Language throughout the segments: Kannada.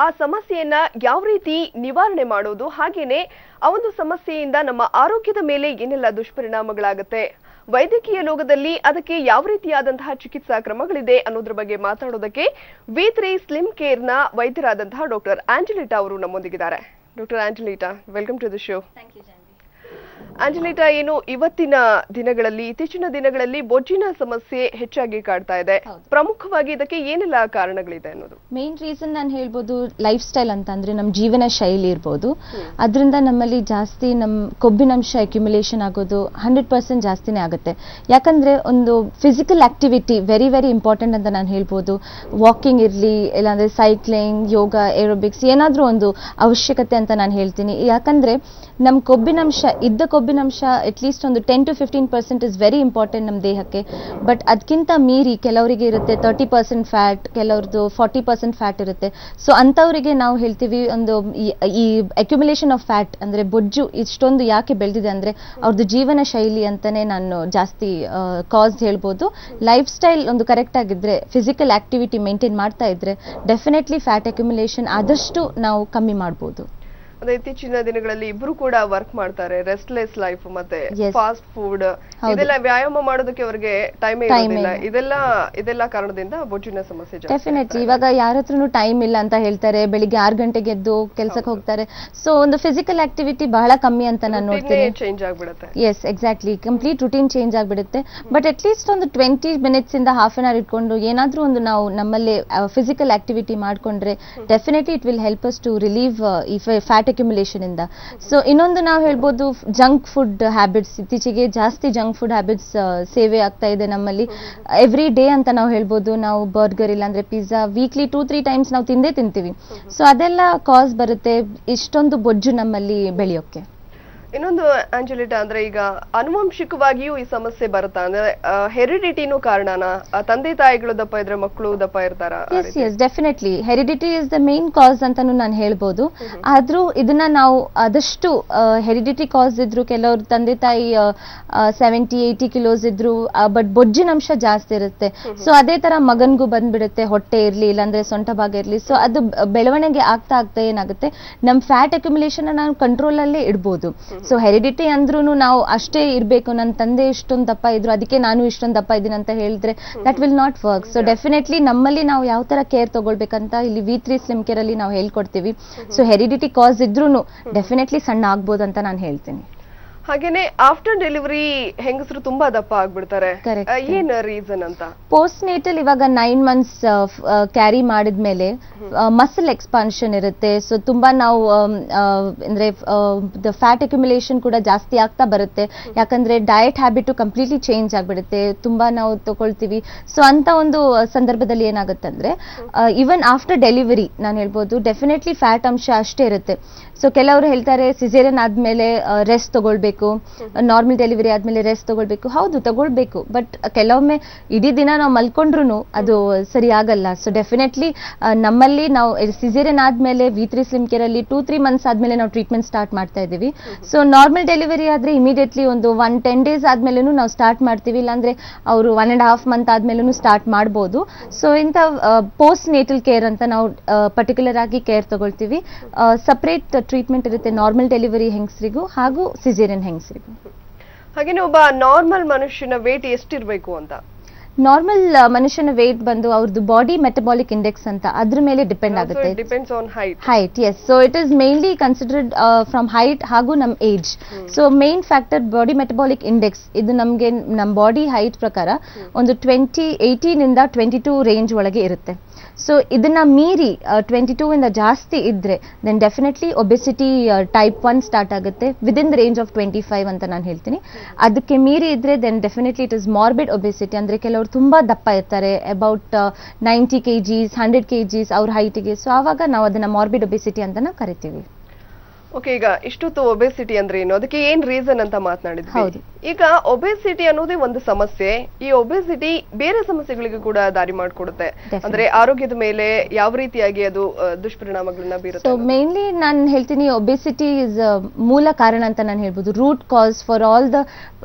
ಆ ಸಮಸ್ಯೆಯನ್ನ ಯಾವ ರೀತಿ ನಿವಾರಣೆ ಮಾಡೋದು, ಹಾಗೇನೆ ಆ ಒಂದು ಸಮಸ್ಯೆಯಿಂದ ನಮ್ಮ ಆರೋಗ್ಯದ ಮೇಲೆ ಏನೆಲ್ಲ ದುಷ್ಪರಿಣಾಮಗಳಾಗುತ್ತೆ, ವೈದ್ಯಕೀಯ ಲೋಕದಲ್ಲಿ ಅದಕ್ಕೆ ಯಾವ ರೀತಿಯಾದಂತಹ ಚಿಕಿತ್ಸಾ ಕ್ರಮಗಳಿದೆ ಅನ್ನೋದ್ರ ಬಗ್ಗೆ ಮಾತಾಡೋದಕ್ಕೆ ವಿ3 ಸ್ಲಿಮ್ ಕೇರ್ನ ವೈದ್ಯರಾದಂತಹ ಡಾಕ್ಟರ್ ಆಂಜಲಿಟಾ ಅವರು ನಮ್ಮೊಂದಿಗಿದ್ದಾರೆ. Doctor Anjalita, welcome to the show. Anjalita, ಏನು ಇತ್ತೀಚಿನ ದಿನಗಳಲ್ಲಿ ಬೊಜ್ಜಿನ ಸಮಸ್ಯೆ ಹೆಚ್ಚಾಗಿ ಕಾಡ್ತಾ ಇದೆ. ಪ್ರಮುಖವಾಗಿ ಇದಕ್ಕೆ ಏನೆಲ್ಲ ಕಾರಣಗಳಿದೆ ಅನ್ನೋದು? ಮೇನ್ ರೀಸನ್ ನಾನು ಹೇಳ್ಬೋದು ಲೈಫ್ ಸ್ಟೈಲ್ ಅಂತ, ಅಂದ್ರೆ ನಮ್ಮ ಜೀವನ ಶೈಲಿ ಇರ್ಬೋದು. ಅದರಿಂದ ನಮ್ಮಲ್ಲಿ ಜಾಸ್ತಿ ಕೊಬ್ಬಿನಂಶ ಅಕ್ಯುಮುಲೇಷನ್ ಆಗೋದು 100% ಜಾಸ್ತಿನೇ ಆಗುತ್ತೆ. ಯಾಕಂದ್ರೆ ಒಂದು physical activity very very important ಅಂತ ನಾನು ಹೇಳ್ಬೋದು. ವಾಕಿಂಗ್ ಇರಲಿ, ಇಲ್ಲಾಂದ್ರೆ ಸೈಕ್ಲಿಂಗ್, ಯೋಗ, ಏರೋಬಿಕ್ಸ್ ಏನಾದ್ರೂ ಒಂದು ಅವಶ್ಯಕತೆ ಅಂತ ನಾನು ಹೇಳ್ತೀನಿ. ಯಾಕಂದ್ರೆ ನಮ್ಮ ಕೊಬ್ಬಿನಂಶ ಅಟ್ಲೀಸ್ಟ್ ಒಂದು 10 to 15% ಇಸ್ ವೆರಿ ಇಂಪಾರ್ಟೆಂಟ್ ನಮ್ಮ ದೇಹಕ್ಕೆ. ಬಟ್ ಅದಕ್ಕಿಂತ ಮೀರಿ ಕೆಲವರಿಗೆ ಇರುತ್ತೆ 30% ಫ್ಯಾಟ್, ಕೆಲವ್ರದ್ದು 40% ಫ್ಯಾಟ್ ಇರುತ್ತೆ. ಸೊ ಅಂಥವರಿಗೆ ನಾವು ಹೇಳ್ತೀವಿ ಒಂದು ಈ ಅಕ್ಯುಮುಲೇಷನ್ ಆಫ್ ಫ್ಯಾಟ್ ಅಂದ್ರೆ ಬೊಜ್ಜು ಇಷ್ಟೊಂದು ಯಾಕೆ ಬೆಳೆದಿದೆ ಅಂದ್ರೆ ಅವ್ರದ್ದು ಜೀವನ ಶೈಲಿ ಅಂತಾನೆ ನಾನು ಜಾಸ್ತಿ ಕಾಸ್ ಹೇಳ್ಬೋದು. ಲೈಫ್ ಸ್ಟೈಲ್ ಒಂದು ಕರೆಕ್ಟ್ ಆಗಿದ್ರೆ, ಫಿಸಿಕಲ್ ಆಕ್ಟಿವಿಟಿ ಮೇಂಟೈನ್ ಮಾಡ್ತಾ ಇದ್ರೆ ಡೆಫಿನೆಟ್ಲಿ ಫ್ಯಾಟ್ ಅಕ್ಯುಮುಲೇಷನ್ ಆದಷ್ಟು ನಾವು ಕಮ್ಮಿ ಮಾಡ್ಬೋದು. ಇತ್ತೀಚಿನ ದಿನಗಳಲ್ಲಿ ಇಬ್ರು ಕೂಡ ವರ್ಕ್ ಮಾಡ್ತಾರೆ, ರೆಸ್ಟ್ಲೆಸ್ ಲೈಫ್ ಮತ್ತೆ ಫಾಸ್ಟ್ ಫುಡ್, ಇದೆಲ್ಲ ವ್ಯಾಯಾಮ ಮಾಡೋದಕ್ಕೆ ಅವರಿಗೆ ಟೈಮ್ ಇರೋದಿಲ್ಲ. ಇದೆಲ್ಲ ಕಾರಣದಿಂದ ಬೊಜ್ಜಿನ ಸಮಸ್ಯೆ ಡೆಫಿನೆಟ್ಲಿ. ಇವಾಗ ಯಾರ ಹತ್ರನೂ ಟೈಮ್ ಇಲ್ಲ ಅಂತ ಹೇಳ್ತಾರೆ, ಬೆಳಿಗ್ಗೆ 6 ಗಂಟೆಗೆ ಎದ್ದು ಕೆಲ್ಸಕ್ಕೆ ಹೋಗ್ತಾರೆ. ಸೊ ಒಂದು ಫಿಸಿಕಲ್ ಆಕ್ಟಿವಿಟಿ ಬಹಳ ಕಮ್ಮಿ ಅಂತ ನಾನು ನೋಡ್ತೀನಿ. ಚೇಂಜ್ ಆಗ್ಬಿಡುತ್ತೆ. Yes, exactly, complete routine change ಆಗ್ಬಿಡುತ್ತೆ. ಬಟ್ ಅಟ್ಲೀಸ್ಟ್ ಒಂದು 20 minutes ಇಂದ ಹಾಫ್ ಅನ್ ಅವರ್ ಇಟ್ಕೊಂಡು ಏನಾದ್ರೂ ಒಂದು ನಾವು ನಮ್ಮಲ್ಲಿ ಫಿಸಿಕಲ್ ಆಕ್ಟಿವಿಟಿ ಮಾಡ್ಕೊಂಡ್ರೆ definitely it will help us to relieve ಈ ಫ್ಯಾಟ್ ಅಕ್ಯುಮುಲೇಷನ್ ಇಂದ. ಸೊ ಇನ್ನೊಂದು ನಾವು ಹೇಳ್ಬೋದು ಜಂಕ್ ಫುಡ್ ಹ್ಯಾಬಿಟ್ಸ್. ಇತ್ತೀಚೆಗೆ ಜಾಸ್ತಿ ಜಂಕ್ ಫುಡ್ ಹ್ಯಾಬಿಟ್ಸ್ ಸೇವೆ ಆಗ್ತಾ ಇದೆ ನಮ್ಮಲ್ಲಿ. ಎವ್ರಿ ಡೇ ಅಂತ ನಾವು ಹೇಳ್ಬೋದು, ನಾವು ಬರ್ಗರ್ ಇಲ್ಲಾಂದ್ರೆ ಪಿಜ್ಜಾ ವೀಕ್ಲಿ 2-3 times ನಾವು ತಿಂತೀವಿ. ಸೊ ಅದೆಲ್ಲ ಕಾಸ್ ಬರುತ್ತೆ ಇಷ್ಟೊಂದು ಬೊಜ್ಜು ನಮ್ಮಲ್ಲಿ ಬೆಳೆಯೋಕೆ. ಇನ್ನೊಂದು ಆಂಜಲಿಟಾ, ಅಂದ್ರೆ ಈಗ ಆನುವಂಶಿಕವಾಗಿಯೂ ಈ ಸಮಸ್ಯೆ ಬರುತ್ತಾ? ಅಂದ್ರೆ ಹೆರಿಡಿಟಿನೂ ಕಾರಣನಾ? ತಂದೆ ತಾಯಿಗಳು ದಪ್ಪ ಇದ್ರೆ ಮಕ್ಕಳು ದಪ್ಪ ಇರ್ತಾರ? Yes, definitely heredity is the main cause ಅಂತಾನು ನಾನು ಹೇಳ್ಬೋದು. ಆದ್ರೂ ಇದನ್ನ ನಾವು ಆದಷ್ಟು ಹೆರಿಡಿಟಿ ಕಾಸ್ ಇದ್ರು, ಕೆಲವ್ರು ತಂದೆ ತಾಯಿ 70-80 kilos ಇದ್ರು ಬಟ್ ಬೊಜ್ಜಿನಂಶ ಜಾಸ್ತಿ ಇರುತ್ತೆ. ಸೊ ಅದೇ ತರ ಮಗನ್ಗೂ ಬಂದ್ಬಿಡುತ್ತೆ, ಹೊಟ್ಟೆ ಇರ್ಲಿ ಇಲ್ಲಾಂದ್ರೆ ಸೊಂಟ ಭಾಗ ಇರ್ಲಿ. ಸೊ ಅದು ಬೆಳವಣಿಗೆ ಆಗ್ತಾ ಏನಾಗುತ್ತೆ, ನಮ್ ಫ್ಯಾಟ್ ಅಕ್ಯುಮುಲೇಷನ್ ನಾವು ಕಂಟ್ರೋಲ್ ಅಲ್ಲೇ ಇಡ್ಬೋದು. ಸೊ ಹೆರಿಡಿಟಿ ಅಂದ್ರೂ ನಾವು ಅಷ್ಟೇ ಇರಬೇಕು, ನನ್ನ ತಂದೆ ಇಷ್ಟೊಂದು ದಪ್ಪ ಇದ್ರು ಅದಕ್ಕೆ ನಾನು ಇಷ್ಟೊಂದು ದಪ್ಪ ಇದ್ದೀನಿ ಅಂತ ಹೇಳಿದ್ರೆ that will not work. So definitely ನಮ್ಮಲ್ಲಿ ನಾವು ಯಾವ ತರ ಕೇರ್ ತಗೊಳ್ಬೇಕಂತ ಇಲ್ಲಿ ವಿ3 ಸ್ಲಿಮ್ ಕೇರ್ ಅಲ್ಲಿ ನಾವು ಹೇಳ್ಕೊಡ್ತೀವಿ. ಸೊ ಹೆರಿಡಿಟಿ ಕಾಸ್ ಇದ್ರೂ ಡೆಫಿನೆಟ್ಲಿ ಸಣ್ಣ ಆಗ್ಬೋದು ಅಂತ ನಾನು ಹೇಳ್ತೀನಿ. ಹಾಗೇನೆ ಆಫ್ಟರ್ ಡೆಲಿವರಿ ಹೆಂಗಸರು ತುಂಬಾ ದಪ್ಪ ಆಗ್ಬಿಡ್ತಾರೆ, ಏನ್ ರೀಸನ್ ಅಂತ? ಪೋಸ್ಟ್ ನೇಟಲ್ ಇವಾಗ 9 months ಕ್ಯಾರಿ ಮಾಡಿದ್ಮೇಲೆ ಮಸಲ್ ಎಕ್ಸ್ಪಾನ್ಷನ್ ಇರುತ್ತೆ. ಸೊ ತುಂಬಾ ನಾವು ಅಂದ್ರೆ ಫ್ಯಾಟ್ ಅಕ್ಯುಮುಲೇಷನ್ ಕೂಡ ಜಾಸ್ತಿ ಆಗ್ತಾ ಬರುತ್ತೆ. ಯಾಕಂದ್ರೆ ಡಯಟ್ ಹ್ಯಾಬಿಟ್ ಕಂಪ್ಲೀಟ್ಲಿ ಚೇಂಜ್ ಆಗ್ಬಿಡುತ್ತೆ, ತುಂಬಾ ನಾವು ತಗೊಳ್ತೀವಿ. ಸೊ ಅಂತ ಒಂದು ಸಂದರ್ಭದಲ್ಲಿ ಏನಾಗುತ್ತೆ ಅಂದ್ರೆ ಈವನ್ ಆಫ್ಟರ್ ಡೆಲಿವರಿ ನಾನು ಹೇಳ್ಬೋದು ಡೆಫಿನೆಟ್ಲಿ ಫ್ಯಾಟ್ ಅಂಶ ಅಷ್ಟೇ ಇರುತ್ತೆ. ಸೊ ಕೆಲವರು ಹೇಳ್ತಾರೆ ಸಿಸೇರಿಯನ್ ಆದ್ಮೇಲೆ ರೆಸ್ಟ್ ತಗೊಳ್ಬೇಕು, ನಾರ್ಮಲ್ ಡೆಲಿವರಿ ಆದ್ಮೇಲೆ ರೆಸ್ಟ್ ತಗೊಳ್ಬೇಕು. ಹೌದು, ತಗೊಳ್ಬೇಕು. ಬಟ್ ಕೆಲವೊಮ್ಮೆ ಇಡೀ ದಿನ ನಾವು ಮಲ್ಕೊಂಡ್ರು ಅದು ಸರಿ ಆಗಲ್ಲ. ಸೊ ಡೆಫಿನೆಟ್ಲಿ ನಮ್ಮಲ್ಲಿ ನಾವು ಸಿಸೇರಿಯನ್ ಆದ್ಮೇಲೆ ವಿ3 ಸ್ಲಿಮ್ ಕೇರ್ ಅಲ್ಲಿ 2-3 months ಆದ್ಮೇಲೆ ನಾವು ಟ್ರೀಟ್ಮೆಂಟ್ ಸ್ಟಾರ್ಟ್ ಮಾಡ್ತಾ ಇದೀವಿ. ಸೊ ನಾರ್ಮಲ್ ಡೆಲಿವರಿ ಆದ್ರೆ ಇಮಿಡಿಯೇಟ್ಲಿ ಒಂದು 10 days ಆದ್ಮೇಲೆ ನಾವು ಸ್ಟಾರ್ಟ್ ಮಾಡ್ತೀವಿ, ಇಲ್ಲಾಂದ್ರೆ ಅವರು 1.5 months ಆದ್ಮೇಲೆ ಸ್ಟಾರ್ಟ್ ಮಾಡ್ಬೋದು. ಸೊ ಇಂಥ ಪೋಸ್ಟ್ ನೇಟಲ್ ಕೇರ್ ಅಂತ ನಾವು ಪರ್ಟಿಕ್ಯುಲರ್ ಆಗಿ ಕೇರ್ ತಗೊಳ್ತೀವಿ. ಸಪರೇಟ್ ಟ್ರೀಟ್ಮೆಂಟ್ ಇರುತ್ತೆ ನಾರ್ಮಲ್ ಡೆಲಿವರಿ ಹೆಂಗಸರಿಗೂ ಹಾಗೂ ಸಿಸೇರಿಯನ್ ಹೆಂಗಸರಿಗೂ. ಹಾಗೇನೆ ಒಬ್ಬ ನಾರ್ಮಲ್ ಮನುಷ್ಯನ ವೇಟ್ ಎಷ್ಟಿರ್ಬೇಕು ಅಂತ? ನಾರ್ಮಲ್ ಮನುಷ್ಯನ ವೇಟ್ ಬಂದು ಅವ್ರದ್ದು ಬಾಡಿ ಮೆಟಬಾಲಿಕ್ ಇಂಡೆಕ್ಸ್ ಅಂತ ಅದ್ರ ಮೇಲೆ ಡಿಪೆಂಡ್ ಆಗುತ್ತೆ. Height, yes. So it is mainly considered from height ಹಾಗೂ ನಮ್ age. So main factor body metabolic index. ಇದು ನಮ್ಗೆ ನಮ್ ಬಾಡಿ ಹೈಟ್ ಪ್ರಕಾರ ಒಂದು 18 ಇಂದ 22 ರೇಂಜ್ ಒಳಗೆ ಇರುತ್ತೆ. ಸೊ ಇದನ್ನ ಮೀರಿ 22 ಇಂದ ಜಾಸ್ತಿ ಇದ್ರೆ then definitely obesity type 1 start ಆಗುತ್ತೆ ವಿದಿನ್ ದ ರೇಂಜ್ ಆಫ್ 25 ಅಂತ ನಾನು ಹೇಳ್ತೀನಿ. ಅದಕ್ಕೆ ಮೀರಿ ಇದ್ರೆ then definitely it is morbid obesity. ಅಂದ್ರೆ ಕೆಲವರು ತುಂಬಾ ದಪ್ಪ ಇರ್ತಾರೆ, ಅಬೌಟ್ 90 kgs 100 kgs ಅವ್ರ ಹೈಟ್ಗೆ. ಸೊ ಆವಾಗ ನಾವು ಅದನ್ನ ಮಾರ್ಬಿಡ್ ಒಬೆಸಿಟಿ ಅಂತ ನಾವು ಕರಿತೀವಿ. ಓಕೆ, ಈಗ ಇಷ್ಟೊತ್ತು ಒಬೆಸಿಟಿ ಅಂದ್ರೆ ಏನು, ಅದಕ್ಕೆ ಏನ್ ರೀಸನ್ ಅಂತ ಮಾತನಾಡಿದ್ವಿ. ಹೌದು. ಈಗ ಒಬೆಸಿಟಿ ಅನ್ನೋದೇ ಒಂದು ಸಮಸ್ಯೆ. ಈ ಒಬೆಸಿಟಿ ಬೇರೆ ಸಮಸ್ಯೆಗಳಿಗೆ ಕೂಡ ದಾರಿ ಮಾಡಿಕೊಡುತ್ತೆ. ಅಂದ್ರೆ ಆರೋಗ್ಯದ ಮೇಲೆ ಯಾವ ರೀತಿಯಾಗಿ ಅದು ದುಷ್ಪರಿಣಾಮಗಳನ್ನ ಬೀರುತ್ತೆ? ಸೊ ಮೇನ್ಲಿ ನಾನು ಹೇಳ್ತೀನಿ ಒಬೆಸಿಟಿ ಇಸ್ ಮೂಲ ಕಾರಣ ಅಂತ ನಾನು ಹೇಳ್ಬೋದು. Root cause for all the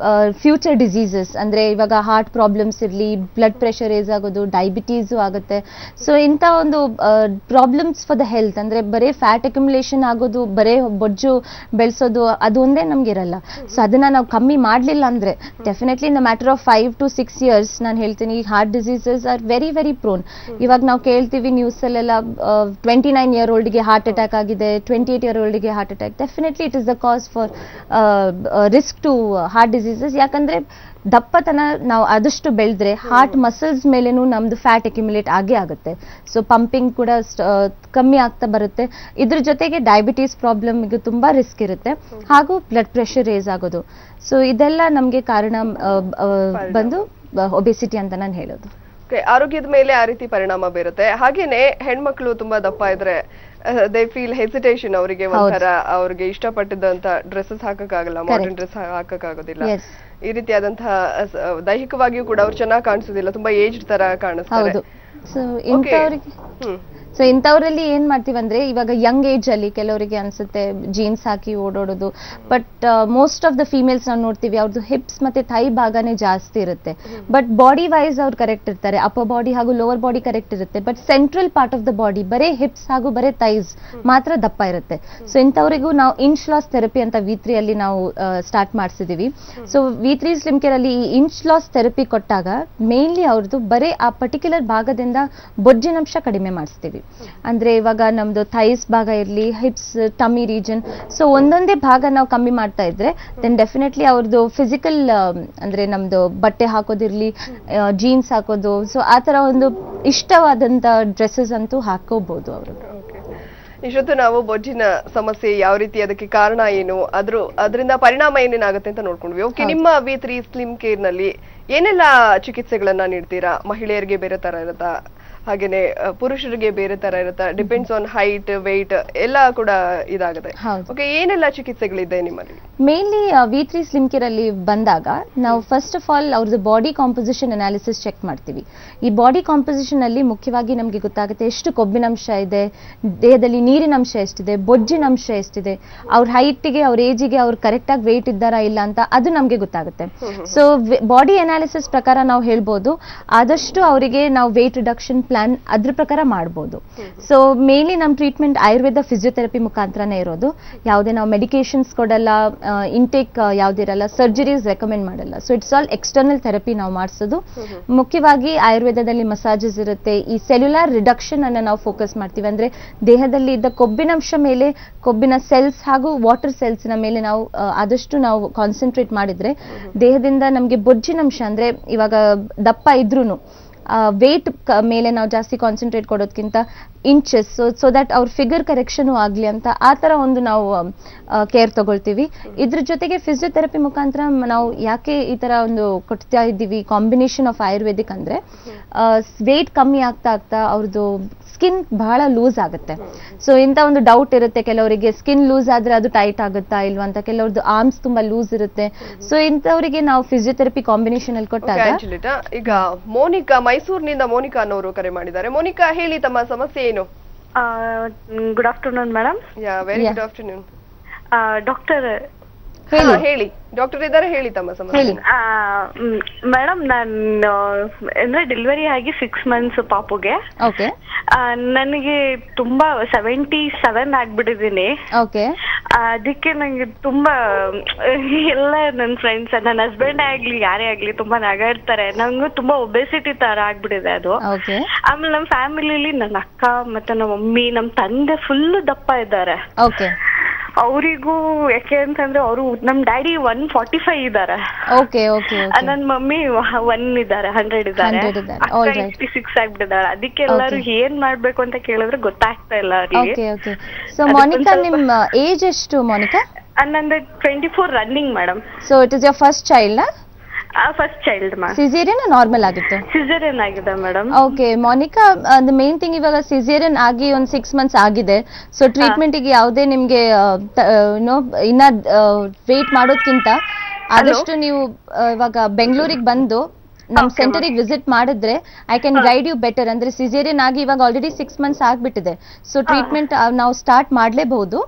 future diseases. ಅಂದ್ರೆ ಇವಾಗ ಹಾರ್ಟ್ ಪ್ರಾಬ್ಲಮ್ಸ್ ಇರಲಿ, ಬ್ಲಡ್ ಪ್ರೆಷರ್ ರೇಸ್ ಆಗೋದು, ಡಯಾಬಿಟೀಸು ಆಗುತ್ತೆ. ಸೊ ಇಂಥ ಒಂದು ಪ್ರಾಬ್ಲಮ್ಸ್ ಫಾರ್ ದ ಹೆಲ್ತ್, ಅಂದ್ರೆ ಬರೀ ಫ್ಯಾಟ್ ಅಕ್ಯುಮುಲೇಷನ್ ಆಗೋದು, ಬರೇ ಬೊಜ್ಜು ಬೆಳೆಸೋದು ಅದು ಒಂದೇ ನಮ್ಗೆ ಇರಲ್ಲ. ಸೊ ಅದನ್ನ ನಾವು ಕಮ್ಮಿ ಮಾಡ್ಲಿಲ್ಲ ಅಂದ್ರೆ definitely in the matter of 5 to 6 years ನಾನು ಹೇಳ್ತೀನಿ heart diseases are very very prone. ಇವಾಗ ನಾವು ಕೇಳ್ತೀವಿ ನ್ಯೂಸ್ ಅಲ್ಲೆಲ್ಲ 29-year-old ಗೆ ಹಾರ್ಟ್ ಅಟ್ಯಾಕ್ ಆಗಿದೆ, 28-year-old ಗೆ heart attack. Definitely it is the cause for risk to heart diseases. ಯಾಕಂದ್ರೆ ದಪ್ಪತನ ನಾವು ಆದಷ್ಟು ಬೆಳೆದ್ರೆ ಹಾರ್ಟ್ ಮಸಲ್ಸ್ ಮೇಲೇನು ನಮ್ದು ಫ್ಯಾಟ್ ಅಕ್ಯುಮುಲೇಟ್ ಆಗೇ ಆಗುತ್ತೆ. ಸೊ ಪಂಪಿಂಗ್ ಕೂಡ ಕಮ್ಮಿ ಆಗ್ತಾ ಬರುತ್ತೆ. ಇದ್ರ ಜೊತೆಗೆ ಡಯಾಬಿಟೀಸ್ ಪ್ರಾಬ್ಲಮ್ ತುಂಬಾ ರಿಸ್ಕ್ ಇರುತ್ತೆ, ಹಾಗೂ ಬ್ಲಡ್ ಪ್ರೆಷರ್ ರೇಸ್ ಆಗೋದು. ಸೊ ಇದೆಲ್ಲ ನಮ್ಗೆ ಕಾರಣ ಬಂದು ಒಬೆಸಿಟಿ ಅಂತ ನಾನು ಹೇಳೋದು. ಆರೋಗ್ಯದ ಮೇಲೆ ಆ ರೀತಿ ಪರಿಣಾಮ ಬೀರುತ್ತೆ. ಹಾಗೇನೆ ಹೆಣ್ಮಕ್ಳು ತುಂಬಾ ದಪ್ಪ ಇದ್ರೆ ದೇ ಫೀಲ್ ಹೆಸಿಟೇಷನ್, ಅವರಿಗೆ ಒಂಥರ ಅವ್ರಿಗೆ ಇಷ್ಟಪಟ್ಟಿದ್ದಂತ ಡ್ರೆಸ್ಸಸ್ ಹಾಕಕ್ಕಾಗಲ್ಲ, ಮಾಡರ್ನ್ ಡ್ರೆಸ್ ಹಾಕಕ್ಕಾಗೋದಿಲ್ಲ. ಈ ರೀತಿಯಾದಂತಹ ದೈಹಿಕವಾಗಿಯೂ ಕೂಡ ಅವ್ರು ಚೆನ್ನಾಗಿ ಕಾಣಿಸೋದಿಲ್ಲ, ತುಂಬಾ ಏಜ್ಡ್ ತರ ಕಾಣಿಸ್ತಾರೆ. ಸೊ ಇಂಥವ್ರಲ್ಲಿ ಏನ್ ಮಾಡ್ತೀವಿ ಅಂದ್ರೆ ಇವಾಗ ಯಂಗ್ ಏಜ್ ಅಲ್ಲಿ ಕೆಲವರಿಗೆ ಅನ್ಸುತ್ತೆ ಜೀನ್ಸ್ ಹಾಕಿ ಓಡಾಡೋದು. But most of the females ನಾವು ನೋಡ್ತೀವಿ ಅವ್ರದ್ದು ಹಿಪ್ಸ್ ಮತ್ತೆ ಥೈ ಭಾಗನೇ ಜಾಸ್ತಿ ಇರುತ್ತೆ. ಬಟ್ ಬಾಡಿ ವೈಸ್ ಅವ್ರು ಕರೆಕ್ಟ್ ಇರ್ತಾರೆ, ಅಪ್ಪರ್ ಬಾಡಿ ಹಾಗೂ ಲೋವರ್ ಬಾಡಿ ಕರೆಕ್ಟ್ ಇರುತ್ತೆ. But central part of the body ಬರೇ ಹಿಪ್ಸ್ ಹಾಗೂ ಬರೇ ಥೈಸ್ ಮಾತ್ರ ದಪ್ಪ ಇರುತ್ತೆ. ಸೊ ಇಂಥವರಿಗೂ ನಾವು ಇಂಚ್ ಲಾಸ್ ಥೆರಪಿ ಅಂತ V3 ಅಲ್ಲಿ ನಾವು ಸ್ಟಾರ್ಟ್ ಮಾಡಿಸಿದೀವಿ. ಸೊ V3 ಸ್ಲಿಮ್ ಕೇರ್ ಅಲ್ಲಿ ಈ ಇಂಚ್ ಲಾಸ್ ಥೆರಪಿ ಕೊಟ್ಟಾಗ ಮೇನ್ಲಿ ಅವ್ರದ್ದು ಬರೇ ಆ ಪರ್ಟಿಕ್ಯುಲರ್ ಭಾಗದಿಂದ ಬೊಜ್ಜಿನಂಶ ಕಡಿಮೆ ಮಾಡಿಸ್ತೀವಿ. ಅಂದ್ರೆ ಇವಾಗ ನಮ್ದು ಥೈಸ್ ಭಾಗ ಇರ್ಲಿ, ಹಿಪ್ಸ್, ಟಮಿ ರೀಜನ್, ಸೊ ಒಂದೊಂದೇ ಭಾಗ ನಾವು ಕಮ್ಮಿ ಮಾಡ್ತಾ ಇದ್ರೆ ದೆನ್ ಡೆಫಿನೆಟ್ಲಿ ಅವ್ರದ್ದು ಫಿಸಿಕಲ್ ಅಂದ್ರೆ ನಮ್ದು ಬಟ್ಟೆ ಹಾಕೋದಿರ್ಲಿ, ಜೀನ್ಸ್ ಹಾಕೋದು, ಸೊ ಆ ತರ ಒಂದು ಇಷ್ಟವಾದಂತ ಡ್ರೆಸ್ಸಸ್ ಅಂತೂ ಹಾಕೋಬಹುದು ಅವರು. ಇಷ್ಟೊತ್ತು ನಾವು ಬೊಜ್ಜಿನ ಸಮಸ್ಯೆ ಯಾವ ರೀತಿ, ಅದಕ್ಕೆ ಕಾರಣ ಏನು, ಅದರಿಂದ ಪರಿಣಾಮ ಏನೇನಾಗುತ್ತೆ ಅಂತ ನೋಡ್ಕೊಂಡ್ವಿ. ಓಕೆ, ನಿಮ್ಮ V3 ಸ್ಲಿಮ್ ಕೇರ್ ನಲ್ಲಿ ಏನೆಲ್ಲ ಚಿಕಿತ್ಸೆಗಳನ್ನ ನೀಡ್ತೀರಾ? ಮಹಿಳೆಯರಿಗೆ ಬೇರೆ ತರ ಇರುತ್ತಾ, ಹಾಗೇನೆ ಪುರುಷರಿಗೆ ಬೇರೆ ತರ ಇರುತ್ತಾ? ಡಿಪೆಂಡ್ಸ್ ಆನ್ ಹೈಟ್, ವೆಯ್ಟ್ ಎಲ್ಲ ಕೂಡ ಇದಾಗುತ್ತೆ. ಓಕೆ, ಏನೆಲ್ಲ ಚಿಕಿತ್ಸೆಗಳಿದೆ ನಿಮ್ಮಲ್ಲಿ? ಮೇನ್ಲಿ V3 ಸ್ಲಿಮ್ ಕೇರ್ ಅಲ್ಲಿ ಬಂದಾಗ ನಾವು ಫಸ್ಟ್ ಆಫ್ ಆಲ್ ಅವ್ರದ್ದು ಬಾಡಿ ಕಾಂಪೋಸಿಷನ್ ಅನಾಲಿಸಿಸ್ ಚೆಕ್ ಮಾಡ್ತೀವಿ. ಈ ಬಾಡಿ ಕಾಂಪೋಸಿಷನ್ ಅಲ್ಲಿ ಮುಖ್ಯವಾಗಿ ನಮ್ಗೆ ಗೊತ್ತಾಗುತ್ತೆ ಎಷ್ಟು ಕೊಬ್ಬಿನಂಶ ಇದೆ, ದೇಹದಲ್ಲಿ ನೀರಿನ ಅಂಶ ಎಷ್ಟಿದೆ, ಬೊಜ್ಜಿನ ಅಂಶ ಎಷ್ಟಿದೆ, ಅವ್ರ ಹೈಟ್ಗೆ, ಅವ್ರ ಏಜಿಗೆ ಅವ್ರು ಕರೆಕ್ಟ್ ಆಗಿ ವೆಯ್ಟ್ ಇದ್ದಾರಾ ಇಲ್ಲ ಅಂತ ಅದು ನಮ್ಗೆ ಗೊತ್ತಾಗುತ್ತೆ. ಸೊ ಬಾಡಿ ಅನಾಲಿಸಿಸ್ ಪ್ರಕಾರ ನಾವು ಹೇಳ್ಬೋದು ಆದಷ್ಟು ಅವರಿಗೆ ನಾವು ವೆಯ್ಟ್ ರಿಡಕ್ಷನ್ ಪ್ಲಾನ್ ಅದ್ರ ಪ್ರಕಾರ ಮಾಡಬಹುದು. ಸೊ ಮೇನ್ಲಿ ನಮ್ ಟ್ರೀಟ್ಮೆಂಟ್ ಆಯುರ್ವೇದ ಫಿಸಿಯೋಥೆರಪಿ ಮುಖಾಂತರನೇ ಇರೋದು. ಯಾವುದೇ ನಾವು ಮೆಡಿಕೇಶನ್ಸ್ ಕೊಡಲ್ಲ, ಇಂಟೇಕ್ ಯಾವ್ದಿರಲ್ಲ, ಸರ್ಜರೀಸ್ ರೆಕಮೆಂಡ್ ಮಾಡಲ್ಲ. So it's all external therapy ನಾವು ಮಾಡಿಸೋದು. ಮುಖ್ಯವಾಗಿ ಆಯುರ್ವೇದದಲ್ಲಿ ಮಸಾಜಸ್ ಇರುತ್ತೆ. ಈ ಸೆಲ್ಯುಲಾರ್ ರಿಡಕ್ಷನ್ ಅನ್ನ ನಾವು ಫೋಕಸ್ ಮಾಡ್ತೀವಿ. ಅಂದ್ರೆ ದೇಹದಲ್ಲಿ ಇದ್ದ ಕೊಬ್ಬಿನಂಶ ಮೇಲೆ, ಕೊಬ್ಬಿನ ಸೆಲ್ಸ್ ಹಾಗೂ ವಾಟರ್ ಸೆಲ್ಸ್ ನ ಮೇಲೆ ನಾವು ಆದಷ್ಟು ನಾವು ಕಾನ್ಸಂಟ್ರೇಟ್ ಮಾಡಿದ್ರೆ ದೇಹದಿಂದ ನಮ್ಗೆ ಬೊಜ್ಜಿನಂಶ, ಅಂದ್ರೆ ಇವಾಗ ದಪ್ಪ ಇದ್ರೂನು ವೇಟ್ ಮೇಲೆ ನಾವು ಜಾಸ್ತಿ ಕಾನ್ಸಂಟ್ರೇಟ್ ಕೊಡೋದಕ್ಕಿಂತ ಇಂಚಸ್, ಸೊ ದಟ್ ಅವ್ರ ಫಿಗರ್ ಕರೆಕ್ಷನ್ ಆಗ್ಲಿ ಅಂತ ಆ ತರ ಒಂದು ನಾವು ಕೇರ್ ತಗೊಳ್ತೀವಿ. ಇದ್ರ ಜೊತೆಗೆ ಫಿಸಿಯೋಥೆರಪಿ ಮುಖಾಂತರ ನಾವು ಯಾಕೆ ಈ ತರ ಒಂದು ಕೊಡ್ತಾ ಇದ್ದೀವಿ ಕಾಂಬಿನೇಷನ್ ಆಫ್ ಆಯುರ್ವೇದಿಕ್ ಅಂದ್ರೆ ವೇಟ್ ಕಮ್ಮಿ ಆಗ್ತಾ ಆಗ್ತಾ ಅವ್ರದ್ದು ಸ್ಕಿನ್ ಬಹಳ ಲೂಸ್ ಆಗುತ್ತೆ. ಸೊ ಇಂಥ ಒಂದು ಡೌಟ್ ಇರುತ್ತೆ ಕೆಲವರಿಗೆ, ಸ್ಕಿನ್ ಲೂಸ್ ಆದ್ರೆ ಅದು ಟೈಟ್ ಆಗುತ್ತಾ ಇಲ್ವಾ ಅಂತ. ಕೆಲವ್ರದ್ದು ಆರ್ಮ್ಸ್ ತುಂಬಾ ಲೂಸ್ ಇರುತ್ತೆ. ಸೊ ಇಂಥವರಿಗೆ ನಾವು ಫಿಸಿಯೋಥೆರಪಿ ಕಾಂಬಿನೇಷನ್ ಅಲ್ಲಿ ಕೊಟ್ಟಾಗ. ಈಗ ಮೋನಿಕಾ, ಮೈಸೂರಿನಿಂದ ಮೋನಿಕಾ ಅನ್ನೋರು ಕರೆ ಮಾಡಿದ್ದಾರೆ. ಮೋನಿಕಾ, ಹೇಳಿ ತಮ್ಮ ಸಮಸ್ಯೆ ಏನು? Good afternoon madam. Very good afternoon. Doctor ಹೇಳಿ, ಡಾಕ್ಟರ್ ಇದ್ದಾರೆ, ಹೇಳಿ ತಮ್ಮ ಸಮಸ್ಯೆ. ಮೇಡಮ್, ನಾನು ಅಂದ್ರೆ ಡೆಲಿವರಿ ಆಗಿ 6 months ಪಾಪುಗೆ. ನನಗೆ ತುಂಬಾ 77 ಆಗ್ಬಿಟ್ಟಿದ್ದೀನಿ. ಅದಕ್ಕೆ ನಂಗೆ ತುಂಬಾ ಎಲ್ಲ ನನ್ನ ಫ್ರೆಂಡ್ಸ್, ನನ್ನ ಹಸ್ಬೆಂಡ್ ಆಗ್ಲಿ ಯಾರೇ ಆಗ್ಲಿ ತುಂಬಾ ನಗಾಡ್ತಾರೆ. ನಂಗೂ ತುಂಬಾ ಒಬೆಸಿಟಿ ತರ ಆಗ್ಬಿಟ್ಟಿದೆ ಅದು. ಆಮೇಲೆ ನಮ್ಮ ಫ್ಯಾಮಿಲಿಲಿ ನನ್ನ ಅಕ್ಕ ಮತ್ತೆ ನಮ್ಮ ಮಮ್ಮಿ, ನಮ್ಮ ತಂದೆ ಫುಲ್ ದಪ್ಪ ಇದ್ದಾರೆ. ಅವರಿಗೂ ಯಾಕೆ ಅಂತಂದ್ರೆ ಅವರು ನಮ್ ಡ್ಯಾಡಿ 145 ಇದ್ದಾರೆ. ನನ್ನ ಮಮ್ಮಿ 1 ಇದ್ದಾರೆ, 100 ಇದ್ದಾರೆ. 86 ಆಗ್ಬಿಟ್ಟಿದ್ದಾರೆ. ಅದಕ್ಕೆ ಎಲ್ಲರೂ ಏನ್ ಮಾಡ್ಬೇಕು ಅಂತ ಕೇಳಿದ್ರೆ ಗೊತ್ತಾಗ್ತಾ ಇಲ್ಲ ಅವರಿಗೆ. ಸೊ ಮೋನಿಕಾ, ನಿಮ್ಮ ಏಜ್ ಎಷ್ಟು ಮೋನಿಕಾ? ನಂದು 24 running madam. So it is your first child? First child caesarean normal ಆಗಿತ್ತು? ಸಿಸೇರಿಯನ್ ಆಗಿದೆ madam. Okay Monika, the main thing ಇವಾಗ ಸಿಸೇರಿಯನ್ ಆಗಿ ಒಂದು 6 months ಆಗಿದೆ. ಸೊ ಟ್ರೀಟ್ಮೆಂಟ್ ಗೆ ಯಾವುದೇ ನಿಮ್ಗೆ ಇನ್ನ ವೇಟ್ ಮಾಡೋದ್ಕಿಂತ ಆದಷ್ಟು ನೀವು ಇವಾಗ ಬೆಂಗಳೂರಿಗೆ ಬಂದು ನಮ್ ಸೆಂಟರಿಗೆ ವಿಸಿಟ್ ಮಾಡಿದ್ರೆ I can guide you better. ಅಂದ್ರೆ ಸಿಸೇರಿಯನ್ ಆಗಿ ಇವಾಗ ಆಲ್ರೆಡಿ 6 months ಆಗ್ಬಿಟ್ಟಿದೆ. ಸೊ ಟ್ರೀಟ್ಮೆಂಟ್ ನಾವು ಸ್ಟಾರ್ಟ್ ಮಾಡ್ಲೇಬಹುದು.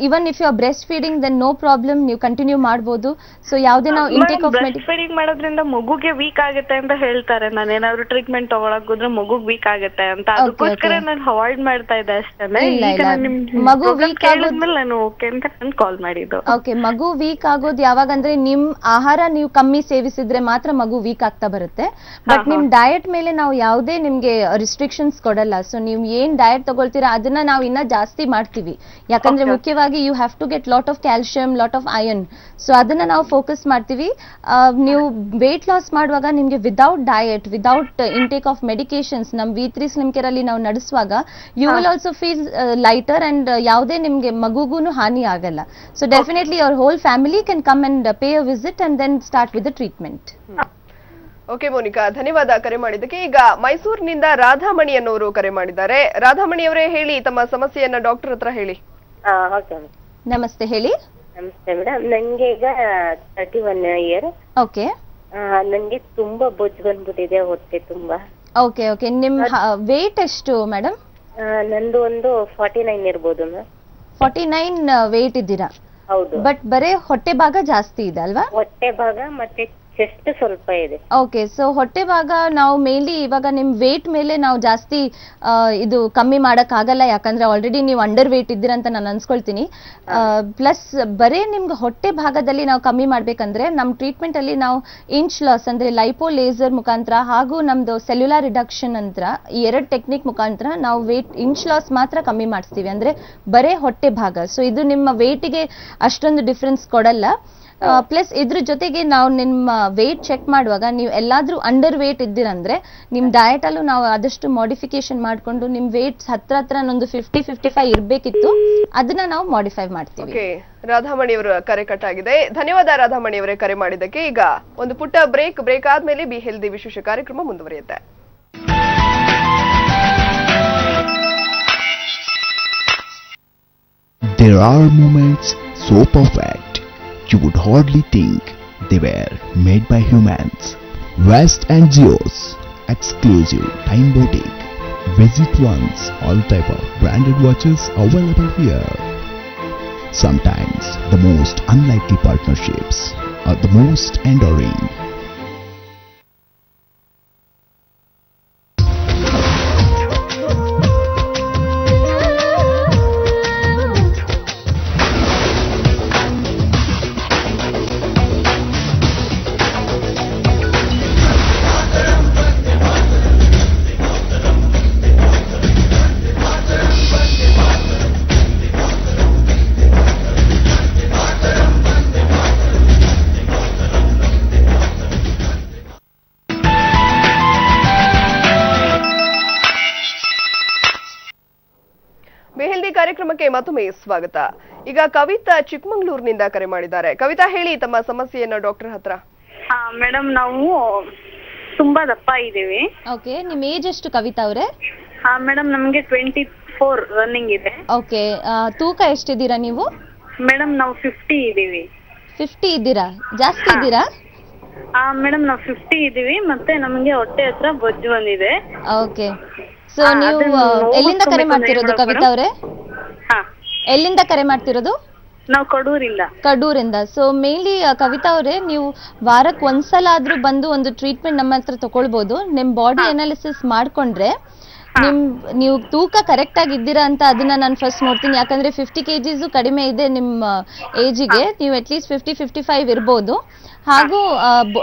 Even if you are breast feeding then no problem, ನೀವು ಕಂಟಿನ್ಯೂ ಮಾಡಬಹುದು. ಸೊ ಯಾವುದೇ ನಾವು ಇಂಟೇಕ್ ಆಫ್ ಬ್ರೆಸ್ಟ್ ಫೀಡಿಂಗ್ ಮಾಡೋದ್ರಿಂದ ಮಗುಗೆ ವೀಕ್ ಆಗುತ್ತೆ ಅಂತ ಹೇಳ್ತಾರೆ. ನಾನು ಏನಾದ್ರು ಟ್ರೀಟ್ಮೆಂಟ್ ತಗೊಳಕ್ ಹೋದ್ರೆ ಮಗುಗ್ ವೀಕ್ ಆಗುತ್ತೆ ಅಂತ, ಅದಕ್ಕೋಸ್ಕರ ನಾನು ಅವಾಯ್ಡ್ ಮಾಡ್ತಾ ಇದ್ದೆ ಅಷ್ಟೇ. ಮಗು ವೀಕ್ ಆಗೋದ್ಮೇಲೆ ನಾನು ಓಕೆ ಅಂತ ನಾನು ಕಾಲ್ ಮಾಡಿದ್ದು. ಓಕೆ, ಮಗು ವೀಕ್ ಆಗೋದು ಯಾವಾಗ ಅಂದ್ರೆ ನಿಮ್ ಆಹಾರ ನೀವು ಕಮ್ಮಿ ಸೇವಿಸಿದ್ರೆ ಮಾತ್ರ ಮಗು ವೀಕ್ ಆಗ್ತಾ ಬರುತ್ತೆ. ಬಟ್ ನಿಮ್ ಡಯಟ್ ಮೇಲೆ ನಾವು ಯಾವುದೇ ನಿಮ್ಗೆ ರಿಸ್ಟ್ರಿಕ್ಷನ್ಸ್ ಕೊಡಲ್ಲ. ಸೊ ನೀವು ಏನ್ ಡಯಟ್ ತಗೊಳ್ತೀರಾ ಅದನ್ನ ನಾವು ಇನ್ನ ಜಾಸ್ತಿ ಮಾಡ್ತೀವಿ. ಯಾಕಂದ್ರೆ ಮುಖ್ಯವಾಗಿ you have to get lot of calcium, lot of iron. So ಅದನ್ನ ನಾವು ಫೋಕಸ್ ಮಾಡ್ತೀವಿ. ನೀವು ವೇಟ್ ಲಾಸ್ ಮಾಡುವಾಗ ನಿಮ್ಗೆ without diet, without intake of medications ನಮ್ V3 ಸ್ಲಿಮ್ ಕೇರ್ ಅಲ್ಲಿ ನಾವು ನಡೆಸುವಾಗ you will also feel lighter and ಯಾವುದೇ ನಿಮ್ಗೆ ಮಗುಗೂನು ಹಾನಿ ಆಗಲ್ಲ. So definitely your whole family can come and pay a visit and then start with the treatment. Okay Monika, ಧನ್ಯವಾದ ಕರೆ ಮಾಡಿದ್ದಕ್ಕೆ. ಈಗ ಮೈಸೂರಿನಿಂದ ರಾಧಾಮಣಿ ಅನ್ನೋರು ಕರೆ ಮಾಡಿದ್ದಾರೆ. ರಾಧಾಮಣಿ ಅವರೇ, ಹೇಳಿ ತಮ್ಮ ಸಮಸ್ಯೆಯನ್ನ ಡಾಕ್ಟರ್ ಹತ್ರ ಹೇಳಿ. ನಮಸ್ತೆ, ಹೇಳಿ. ನಮಸ್ತೆ ಮೇಡಮ್, ನಂಗೆ ಈಗ 31 years. ಓಕೆ. ನಂಗೆ ತುಂಬಾ ಬೊಜ್ಜು ಬಂದ್ಬಿಟ್ಟಿದೆ, ಹೊಟ್ಟೆ ತುಂಬಾ. ಓಕೆ ಓಕೆ, ನಿಮ್ ವೇಟ್ ಎಷ್ಟು ಮೇಡಮ್? ನಂದು ಒಂದು 49 ಇರ್ಬೋದು ಮ್ಯಾಮ್. 49 ವೇಟ್ ಇದ್ದೀರಾ? ಹೌದು. ಬಟ್ ಬರೇ ಹೊಟ್ಟೆ ಭಾಗ ಜಾಸ್ತಿ ಇದೆ ಅಲ್ವಾ? ಹೊಟ್ಟೆ ಭಾಗ ಮತ್ತೆ ಚೆಸ್ಟ್ ಸ್ವಲ್ಪ ಇದೆ. ಓಕೆ, ಸೊ ಹೊಟ್ಟೆ ಭಾಗ ನಾವು ಮೇನ್ಲಿ ಇವಾಗ ನಿಮ್ ವೇಟ್ ಮೇಲೆ ನಾವು ಜಾಸ್ತಿ ಇದು ಕಮ್ಮಿ ಮಾಡಕ್ ಆಗಲ್ಲ. ಯಾಕಂದ್ರೆ ಆಲ್ರೆಡಿ ನೀವು ಅಂಡರ್ ವೇಟ್ ಇದ್ದೀರಾ ಅಂತ ನಾನು ಅನ್ಸ್ಕೊಳ್ತೀನಿ. ಪ್ಲಸ್ ಬರೇ ನಿಮ್ಗೆ ಹೊಟ್ಟೆ ಭಾಗದಲ್ಲಿ ನಾವು ಕಮ್ಮಿ ಮಾಡ್ಬೇಕಂದ್ರೆ ನಮ್ ಟ್ರೀಟ್ಮೆಂಟ್ ಅಲ್ಲಿ ನಾವು ಇಂಚ್ ಲಾಸ್ ಅಂದ್ರೆ ಲೈಪೋ ಲೇಸರ್ ಮುಖಾಂತರ ಹಾಗೂ ನಮ್ದು ಸೆಲ್ಯುಲಾರ್ ರಿಡಕ್ಷನ್ ಅಂತ ಈ 2 ಟೆಕ್ನಿಕ್ ಮುಖಾಂತರ ನಾವು ವೇಟ್ ಇಂಚ್ ಲಾಸ್ ಮಾತ್ರ ಕಮ್ಮಿ ಮಾಡಿಸ್ತೀವಿ, ಅಂದ್ರೆ ಬರೇ ಹೊಟ್ಟೆ ಭಾಗ. ಸೊ ಇದು ನಿಮ್ಮ ವೇಟಿಗೆ ಅಷ್ಟೊಂದು ಡಿಫ್ರೆನ್ಸ್ ಕೊಡಲ್ಲ. ಪ್ಲಸ್ ಇದ್ರ ಜೊತೆಗೆ ನಾವು ನಿಮ್ಮ ವೇಟ್ ಚೆಕ್ ಮಾಡುವಾಗ ನೀವು ಎಲ್ಲಾದ್ರೂ ಅಂಡರ್ ವೇಟ್ ಇದ್ದೀರಂದ್ರೆ ನಿಮ್ ಡಯಟ್ ಅಲ್ಲೂ ನಾವು ಆದಷ್ಟು ಮಾಡಿಫಿಕೇಶನ್ ಮಾಡ್ಕೊಂಡು ನಿಮ್ ವೇಟ್ ಹತ್ರ ಒಂದು 50-55 ಇರ್ಬೇಕಿತ್ತು, ಅದನ್ನ ನಾವು ಮಾಡಿಫೈ ಮಾಡ್ತೀವಿ. ಓಕೆ, ರಾಧಾಮಣಿ ಅವರ ಕರೆ ಕಟ್ ಆಗಿದೆ. ಧನ್ಯವಾದ ರಾಧಾಮಣಿ ಅವರೇ ಕರೆ ಮಾಡಿದ್ದಕ್ಕೆ. ಈಗ ಒಂದು ಪುಟ್ಟ ಬ್ರೇಕ್ ಆದ್ಮೇಲೆ ಬಿ ಹೆಲ್ದಿ ವಿಶೇಷ ಕಾರ್ಯಕ್ರಮ ಮುಂದುವರಿಯುತ್ತೆ. There are moments so perfect you would hardly think they were made by humans. West and Geo's exclusive time boutique. Visit once. All type of branded watches available here. Sometimes the most unlikely partnerships are the most enduring. ಬೇಹೆಲ್ದಿ ಕಾರ್ಯಕ್ರಮಕ್ಕೆ ಮತ್ತೊಮ್ಮೆ ಸ್ವಾಗತ. ಈಗ ಕವಿತಾ ಚಿಕ್ಕಮಂಗ್ಳೂರಿನಿಂದ ಕರೆ ಮಾಡಿದ್ದಾರೆ. ಕವಿತಾ, ಹೇಳಿ ತಮ್ಮ ಸಮಸ್ಯೆಯನ್ನು ಡಾಕ್ಟರ್ ಹತ್ರ. ಮೇಡಮ್, ನಾವು ತುಂಬಾ ದಪ್ಪ ಇದೀವಿ. ಓಕೆ, ನಿಮ್ ಏಜ್ ಎಷ್ಟು ಕವಿತಾ ಅವರೇ? ಮೇಡಮ್, ನಮ್ಗೆ 24 ರನ್ನಿಂಗ್ ಇದೆ. ಓಕೆ, ತೂಕ ಎಷ್ಟಿದ್ದೀರಾ ನೀವು? ಮೇಡಮ್, ನಾವು 50 ಇದೀವಿ. 50 ಇದ್ದೀರಾ? ಜಾಸ್ತಿ ಇದ್ದೀರಾ? ಮೇಡಮ್, ನಾವು 50 ಇದೀವಿ, ಮತ್ತೆ ನಮ್ಗೆ ಹೊಟ್ಟೆ ಹತ್ರ ಬೊಜ್ಜು ಬಂದಿದೆ. ಓಕೆ, ಸೊ ನೀವು ಎಲ್ಲಿಂದ ಕರೆ ಮಾಡ್ತಿರೋದು ಕವಿತಾ ಅವರೇ? ಎಲ್ಲಿಂದ ಕರೆ ಮಾಡ್ತಿರೋದು? ನಾವು ಕಡೂರಿಂದ. ಸೊ ಮೇನ್ಲಿ ಕವಿತಾ ಅವರೇ, ನೀವು ವಾರಕ್ಕೆ ಒಂದ್ಸಲ ಆದ್ರೂ ಬಂದು ಒಂದು ಟ್ರೀಟ್ಮೆಂಟ್ ನಮ್ಮ ಹತ್ರ ತಗೊಳ್ಬಹುದು. ನಿಮ್ ಬಾಡಿ ಅನಾಲಿಸಿಸ್ ಮಾಡ್ಕೊಂಡ್ರೆ ನೀವು ತೂಕ ಕರೆಕ್ಟ್ ಆಗಿ ಇದ್ದೀರಾ ಅಂತ ಅದನ್ನ ನಾನು ಫಸ್ಟ್ ನೋಡ್ತೀನಿ. ಯಾಕಂದ್ರೆ 50 kgs ಕಡಿಮೆ ಇದೆ ನಿಮ್ಮ ಏಜಿಗೆ. ನೀವು ಅಟ್ಲೀಸ್ಟ್ 50-55 ಇರ್ಬೋದು. ಹಾಗೂ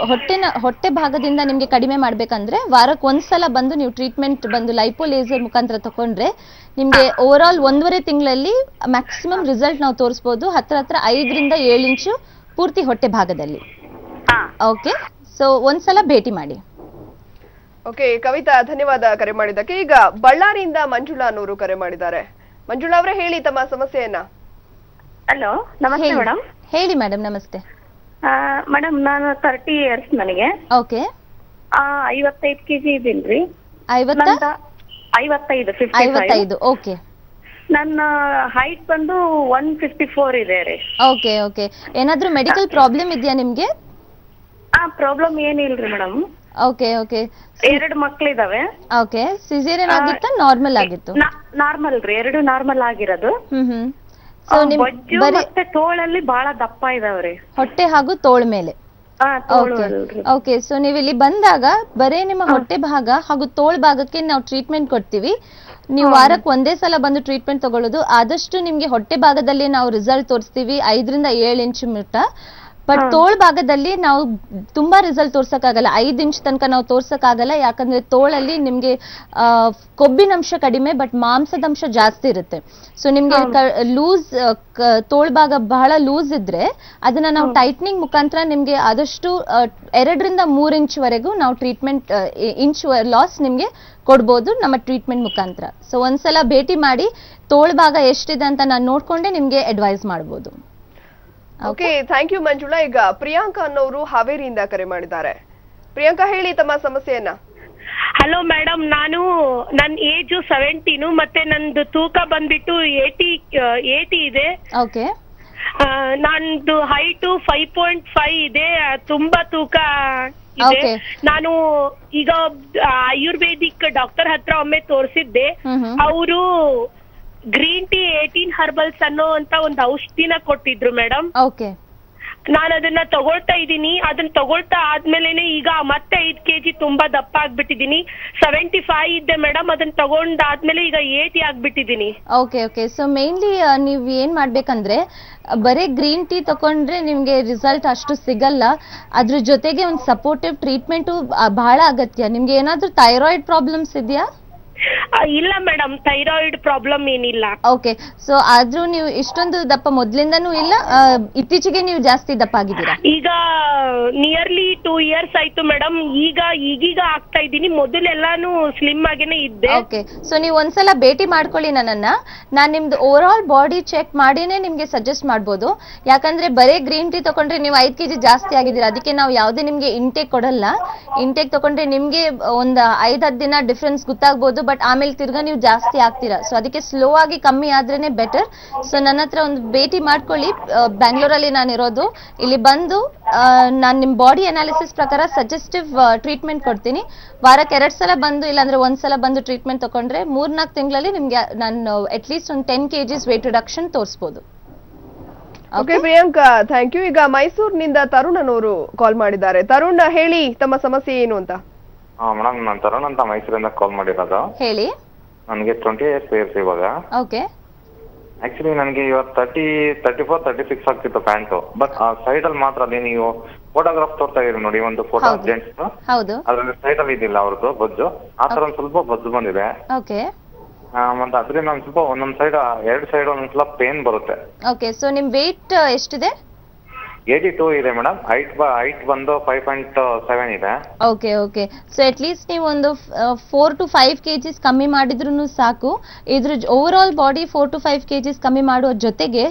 ಹೊಟ್ಟೆ ಭಾಗದಿಂದ ನಿಮ್ಗೆ ಕಡಿಮೆ ಮಾಡ್ಬೇಕಂದ್ರೆ ವಾರಕ್ಕೆ ಒಂದ್ಸಲ ಬಂದು ನೀವು ಟ್ರೀಟ್ಮೆಂಟ್ ಬಂದು ಲೈಪೋ ಲೇಸರ್ ಮುಖಾಂತರ ತಗೊಂಡ್ರೆ ನಿಮ್ಗೆ ಓವರ್ ಆಲ್ 1.5 ತಿಂಗಳಲ್ಲಿ ಮ್ಯಾಕ್ಸಿಮಮ್ ರಿಸಲ್ಟ್ ನಾವು ತೋರಿಸಬಹುದು. ಹತ್ರ 5-7 ಇಂಚು ಪೂರ್ತಿ ಹೊಟ್ಟೆ ಭಾಗದಲ್ಲಿ. ಓಕೆ, ಸೊ ಒಂದ್ಸಲ ಭೇಟಿ ಮಾಡಿ. ಓಕೆ ಕವಿತಾ, ಧನ್ಯವಾದ ಕರೆ ಮಾಡಿದ್ದಕ್ಕೆ. ಈಗ ಬಳ್ಳಾರಿಯಿಂದ ಮಂಜುಳಾ ಅನ್ನೋರು ಕರೆ ಮಾಡಿದ್ದಾರೆ. ಮಂಜುಳಾ ಅವರೇ, ಹೇಳಿ ತಮ್ಮ ಸಮಸ್ಯೆಯನ್ನ. ಹಲೋ, ನಮಸ್ತೆ ಮೇಡಮ್. ಹೇಳಿ ಮೇಡಮ್. ನಮಸ್ತೆ. ಮೇಡಮ್ ನಾನು 30 ಇಯರ್ಸ್ ನನಗೆ. ಓಕೆ. 55 kg ಇದೀನ್ರಿ. 55. 55. ಓಕೆ. ನನ್ನ ಹೈಟ್ ಬಂದು 154 ಇದೆ ರೀ. Okay okay. ಏನಾದ್ರೂ ಮೆಡಿಕಲ್ ಪ್ರಾಬ್ಲಮ್ ಇದೆಯಾ ನಿಮ್ಗೆ? ಪ್ರಾಬ್ಲಮ್ ಏನಿಲ್ರಿ ಮೇಡಮ್. Okay okay. 2 ಮಕ್ಳಿದಾವೆ. ಓಕೆ. ಸಿಸೇರಿಯನ್ ಆಗಿತ್ತಾ ನಾರ್ಮಲ್ ಆಗಿತ್ತು? ನಾರ್ಮಲ್ ರೀ, 2 ನಾರ್ಮಲ್ ಆಗಿರೋದು. ಸೊ ನಿಮ್ ಬೊಜ್ಜು ಮತ್ತೆ ತೋಳಲ್ಲಿ ಬಹಳ ದಪ್ಪ ಇದಾವ್ರಿ. ಹೊಟ್ಟೆ ಹಾಗೂ ತೋಳ್ ಮೇಲೆ. ಓಕೆ. ಸೊ ನೀವು ಇಲ್ಲಿ ಬಂದಾಗ ಬರೇ ನಿಮ್ಮ ಹೊಟ್ಟೆ ಭಾಗ ಹಾಗೂ ತೋಳ್ ಭಾಗಕ್ಕೆ ನಾವು ಟ್ರೀಟ್ಮೆಂಟ್ ಕೊಡ್ತೀವಿ. ನೀವು ವಾರಕ್ಕೆ ಒಂದೇ ಸಲ ಬಂದು ಟ್ರೀಟ್ಮೆಂಟ್ ತಗೊಳ್ಳೋದು. ಆದಷ್ಟು ನಿಮ್ಗೆ ಹೊಟ್ಟೆ ಭಾಗದಲ್ಲಿ ನಾವು ರಿಸಲ್ಟ್ ತೋರಿಸ್ತೀವಿ 5 ರಿಂದ 7 ಇಂಚ್ ಮಟ್ಟ. ಬಟ್ ತೋಳ್ ಭಾಗದಲ್ಲಿ ನಾವು ತುಂಬಾ ರಿಸಲ್ಟ್ ತೋರ್ಸಕ್ಕಾಗಲ್ಲ, 5 ಇಂಚ್ ತನಕ ನಾವು ತೋರ್ಸಕ್ಕಾಗಲ್ಲ. ಯಾಕಂದ್ರೆ ತೋಳಲ್ಲಿ ನಿಮ್ಗೆ ಕೊಬ್ಬಿನಂಶ ಕಡಿಮೆ ಬಟ್ ಮಾಂಸದಂಶ ಜಾಸ್ತಿ ಇರುತ್ತೆ. ಸೊ ನಿಮ್ಗೆ ಲೂಸ್ ತೋಳ್ ಭಾಗ ಬಹಳ ಲೂಸ್ ಇದ್ರೆ ಅದನ್ನ ನಾವು ಟೈಟ್ನಿಂಗ್ ಮುಖಾಂತರ ನಿಮ್ಗೆ ಆದಷ್ಟು 2 ರಿಂದ 3 ಇಂಚ್ ವರೆಗೂ ನಾವು ಟ್ರೀಟ್ಮೆಂಟ್ ಇಂಚ್ ಲಾಸ್ ನಿಮ್ಗೆ ಕೊಡ್ಬೋದು ನಮ್ಮ ಟ್ರೀಟ್ಮೆಂಟ್ ಮುಖಾಂತರ. ಸೊ ಒಂದ್ಸಲ ಭೇಟಿ ಮಾಡಿ ತೋಳ್ ಭಾಗ ಎಷ್ಟಿದೆ ಅಂತ ನಾನು ನೋಡ್ಕೊಂಡೆ ನಿಮ್ಗೆ ಅಡ್ವೈಸ್ ಮಾಡ್ಬೋದು. Okay, thank you Manjula. ಈಗ ಪ್ರಿಯಾಂಕಾ ಅನ್ನೋರು ಹಾವೇರಿಯಿಂದ ಕರೆ ಮಾಡಿದ್ದಾರೆ. ಪ್ರಿಯಾಂಕಾ, ಹೇಳಿ ತಮ್ಮ ಸಮಸ್ಯೆಯನ್ನ. ಹಲೋ ಮೇಡಮ್, ನನ್ನ ಏಜ್ 17 ಮತ್ತೆ ನಂದು ತೂಕ ಬಂದ್ಬಿಟ್ಟು 80 ಇದೆ. ಓಕೆ. ನಂದು ಹೈಟ್ 5.5 ಇದೆ, ತುಂಬಾ ತೂಕ ಇದೆ. ನಾನು ಈಗ ಆಯುರ್ವೇದಿಕ್ ಡಾಕ್ಟರ್ ಹತ್ರ ಒಮ್ಮೆ ತೋರಿಸಿದ್ದೆ. ಅವರು ಗ್ರೀನ್ ಟೀ 18 ಹರ್ಬಲ್ಸ್ ಅನ್ನೋ ಅಂತ ಒಂದು ಔಷಧಿನ ಕೊಟ್ಟಿದ್ರು ಮೇಡಮ್. ಓಕೆ. ನಾನು ಅದನ್ನ ತಗೊಳ್ತಾ ಇದ್ದೀನಿ. ಅದನ್ನ ತಗೊಳ್ತಾ ಆದ್ಮೇಲೆನೆ ಈಗ ಮತ್ತೆ 5 kg ತುಂಬಾ ದಪ್ಪ ಆಗ್ಬಿಟ್ಟಿದೀನಿ. 75 ಇದ್ದೆ ಮೇಡಮ್, ಅದನ್ನ ತಗೊಂಡಾದ್ಮೇಲೆ ಈಗ 80 ಆಗ್ಬಿಟ್ಟಿದೀನಿ. Okay okay. ಸೊ ಮೇನ್ಲಿ ನೀವ್ ಏನ್ ಮಾಡ್ಬೇಕಂದ್ರೆ ಬರೀ ಗ್ರೀನ್ ಟೀ ತಕೊಂಡ್ರೆ ನಿಮ್ಗೆ ರಿಸಲ್ಟ್ ಅಷ್ಟು ಸಿಗಲ್ಲ. ಅದ್ರ ಜೊತೆಗೆ ಒಂದು ಸಪೋರ್ಟಿವ್ ಟ್ರೀಟ್ಮೆಂಟ್ ಬಹಳ ಅಗತ್ಯ. ನಿಮ್ಗೆ ಏನಾದ್ರೂ ಥೈರಾಯ್ಡ್ ಪ್ರಾಬ್ಲಮ್ಸ್ ಇದೆಯಾ? ಇಲ್ಲ ಮೇಡಮ್, ಥೈರಾಯ್ಡ್ ಪ್ರಾಬ್ಲಮ್ ಏನಿಲ್ಲ. ಓಕೆ. ಸೊ ಆದ್ರೂ ನೀವು ಇಷ್ಟೊಂದು ದಪ್ಪ ಮೊದ್ಲಿಂದನೂ ಇಲ್ಲ, ಇತ್ತೀಚೆಗೆ ನೀವು ಜಾಸ್ತಿ ದಪ್ಪ ಆಗಿದ್ದೀರಾ? ಈಗ ನಿಯರ್ಲಿ 2 ಇಯರ್ಸ್ ಆಯ್ತು ಮೇಡಮ್. ಈಗೀಗ ಆಗ್ತಾ ಇದ್ದೀನಿ. ಮೊದಲೆಲ್ಲಾನು ಸ್ಲಿಮ್ ಆಗೇನೆ ಇದ್ದೆ. ಓಕೆ. ಸೊ ನೀವು ಒಂದ್ಸಲ ಭೇಟಿ ಮಾಡ್ಕೊಳ್ಳಿ ನನ್ನನ್ನ. ನಾನ್ ನಿಮ್ದು ಓವರ್ ಆಲ್ ಬಾಡಿ ಚೆಕ್ ಮಾಡಿನೇ ನಿಮ್ಗೆ ಸಜೆಸ್ಟ್ ಮಾಡ್ಬೋದು. ಯಾಕಂದ್ರೆ ಬರೇ ಗ್ರೀನ್ ಟೀ ತಗೊಂಡ್ರೆ ನೀವು 5 kg ಜಾಸ್ತಿ ಆಗಿದ್ದೀರಾ. ಅದಕ್ಕೆ ನಾವು ಯಾವುದೇ ನಿಮ್ಗೆ ಇಂಟೇಕ್ ಕೊಡಲ್ಲ. ಇಂಟೇಕ್ ತಗೊಂಡ್ರೆ ನಿಮ್ಗೆ ಒಂದು 5-10 ದಿನ ಡಿಫ್ರೆನ್ಸ್ ಗೊತ್ತಾಗ್ಬೋದು, ಬಟ್ ಆಮೇಲೆ ತಿರ್ಗಾ ನೀವು ಜಾಸ್ತಿ ಆಗ್ತೀರಾ. ಸೊ ಅದಕ್ಕೆ ಸ್ಲೋ ಆಗಿ ಕಮ್ಮಿ ಆದ್ರೇನೆ ಬೆಟರ್. ಸೊ ನನ್ನ ಹತ್ರ ಒಂದು ಭೇಟಿ ಮಾಡ್ಕೊಳ್ಳಿ. ಬ್ಯಾಂಗ್ಳೂರಲ್ಲಿ ನಾನು ಇರೋದು. ಇಲ್ಲಿ ಬಂದು ನಾನು ನಿಮ್ ಬಾಡಿ ಅನಾಲಿಸಿಸ್ ಪ್ರಕಾರ ಸಜೆಸ್ಟಿವ್ ಟ್ರೀಟ್ಮೆಂಟ್ ಕೊಡ್ತೀನಿ. ವಾರಕ್ಕೆ 2 ಸಲ ಬಂದು ಇಲ್ಲಾಂದ್ರೆ 1 ಸಲ ಬಂದು ಟ್ರೀಟ್ಮೆಂಟ್ ತಗೊಂಡ್ರೆ 3-4 ತಿಂಗಳಲ್ಲಿ ನಿಮ್ಗೆ ನಾನು ಅಟ್ಲೀಸ್ಟ್ ಒಂದು 10 kgs ವೇಟ್ ರಿಡಕ್ಷನ್ ತೋರಿಸಬಹುದು. Okay Priyanka, thank you. ಈಗ ಮೈಸೂರಿನಿಂದ ತರುಣ್ ಅನ್ನೋರು ಕಾಲ್ ಮಾಡಿದ್ದಾರೆ. ತರುಣ್, ಹೇಳಿ ತಮ್ಮ ಸಮಸ್ಯೆ ಏನು ಅಂತ. ಮೇಡಮ್, ನಾನು ತರುಣ್ ಅಂತ ಮೈಸೂರಿಂದ ಕಾಲ್ ಮಾಡಿರೋದು. ಹೇಳಿ. ನನಗೆ 20 ಇಯರ್ಸ್ ಇವಾಗ. ಓಕೆ. ಆಕ್ಚುಲಿ ನನಗೆ ಇವಾಗ 34-36 ಆಗ್ತಿತ್ತು ಪ್ಯಾಂಟು. ಬಟ್ ಆ ಸೈಡ್ ಅಲ್ಲಿ ಮಾತ್ರ ಅಲ್ಲಿ ನೀವು ಫೋಟೋಗ್ರಾಫ್ ತೋರ್ತಾ ಇದೀರಿ ನೋಡಿ, ಒಂದು ಫೋಟೋ ಜೆಂಟ್ಸ್, ಅದ್ರಲ್ಲಿ ಸೈಡ್ ಅಲ್ಲಿ ಇದಿಲ್ಲ ಅವ್ರದ್ದು ಬೊಜ್ಜು. ಆ ತರ ಒಂದ್ ಸ್ವಲ್ಪ ಬೊಜ್ಜು ಬಂದಿದೆ. ಓಕೆ. ಮತ್ತೆ ಅದರಿಂದ ಒಂದ್ ಸ್ವಲ್ಪ ಒಂದೊಂದ್ ಸೈಡ್ 2 ಸೈಡ್ ಒಂದೊಂದ್ಸಲ ಪೇನ್ ಬರುತ್ತೆ. ಓಕೆ. ಸೊ ನಿಮ್ ವೇಟ್ ಎಷ್ಟಿದೆ? 82 ಇದೆ ಮೇಡಮ್. ಹೈಟ್ ಬಂದು 5.7 ಇದೆ. Okay okay. So at least ನೀವು ಒಂದು 4 to 5 kgs ಕಮ್ಮಿ ಮಾಡಿದ್ರು ಸಾಕು. ಇದ್ರ over all body 4 to 5 kgs ಕಮ್ಮಿ ಮಾಡುವ ಜೊತೆಗೆ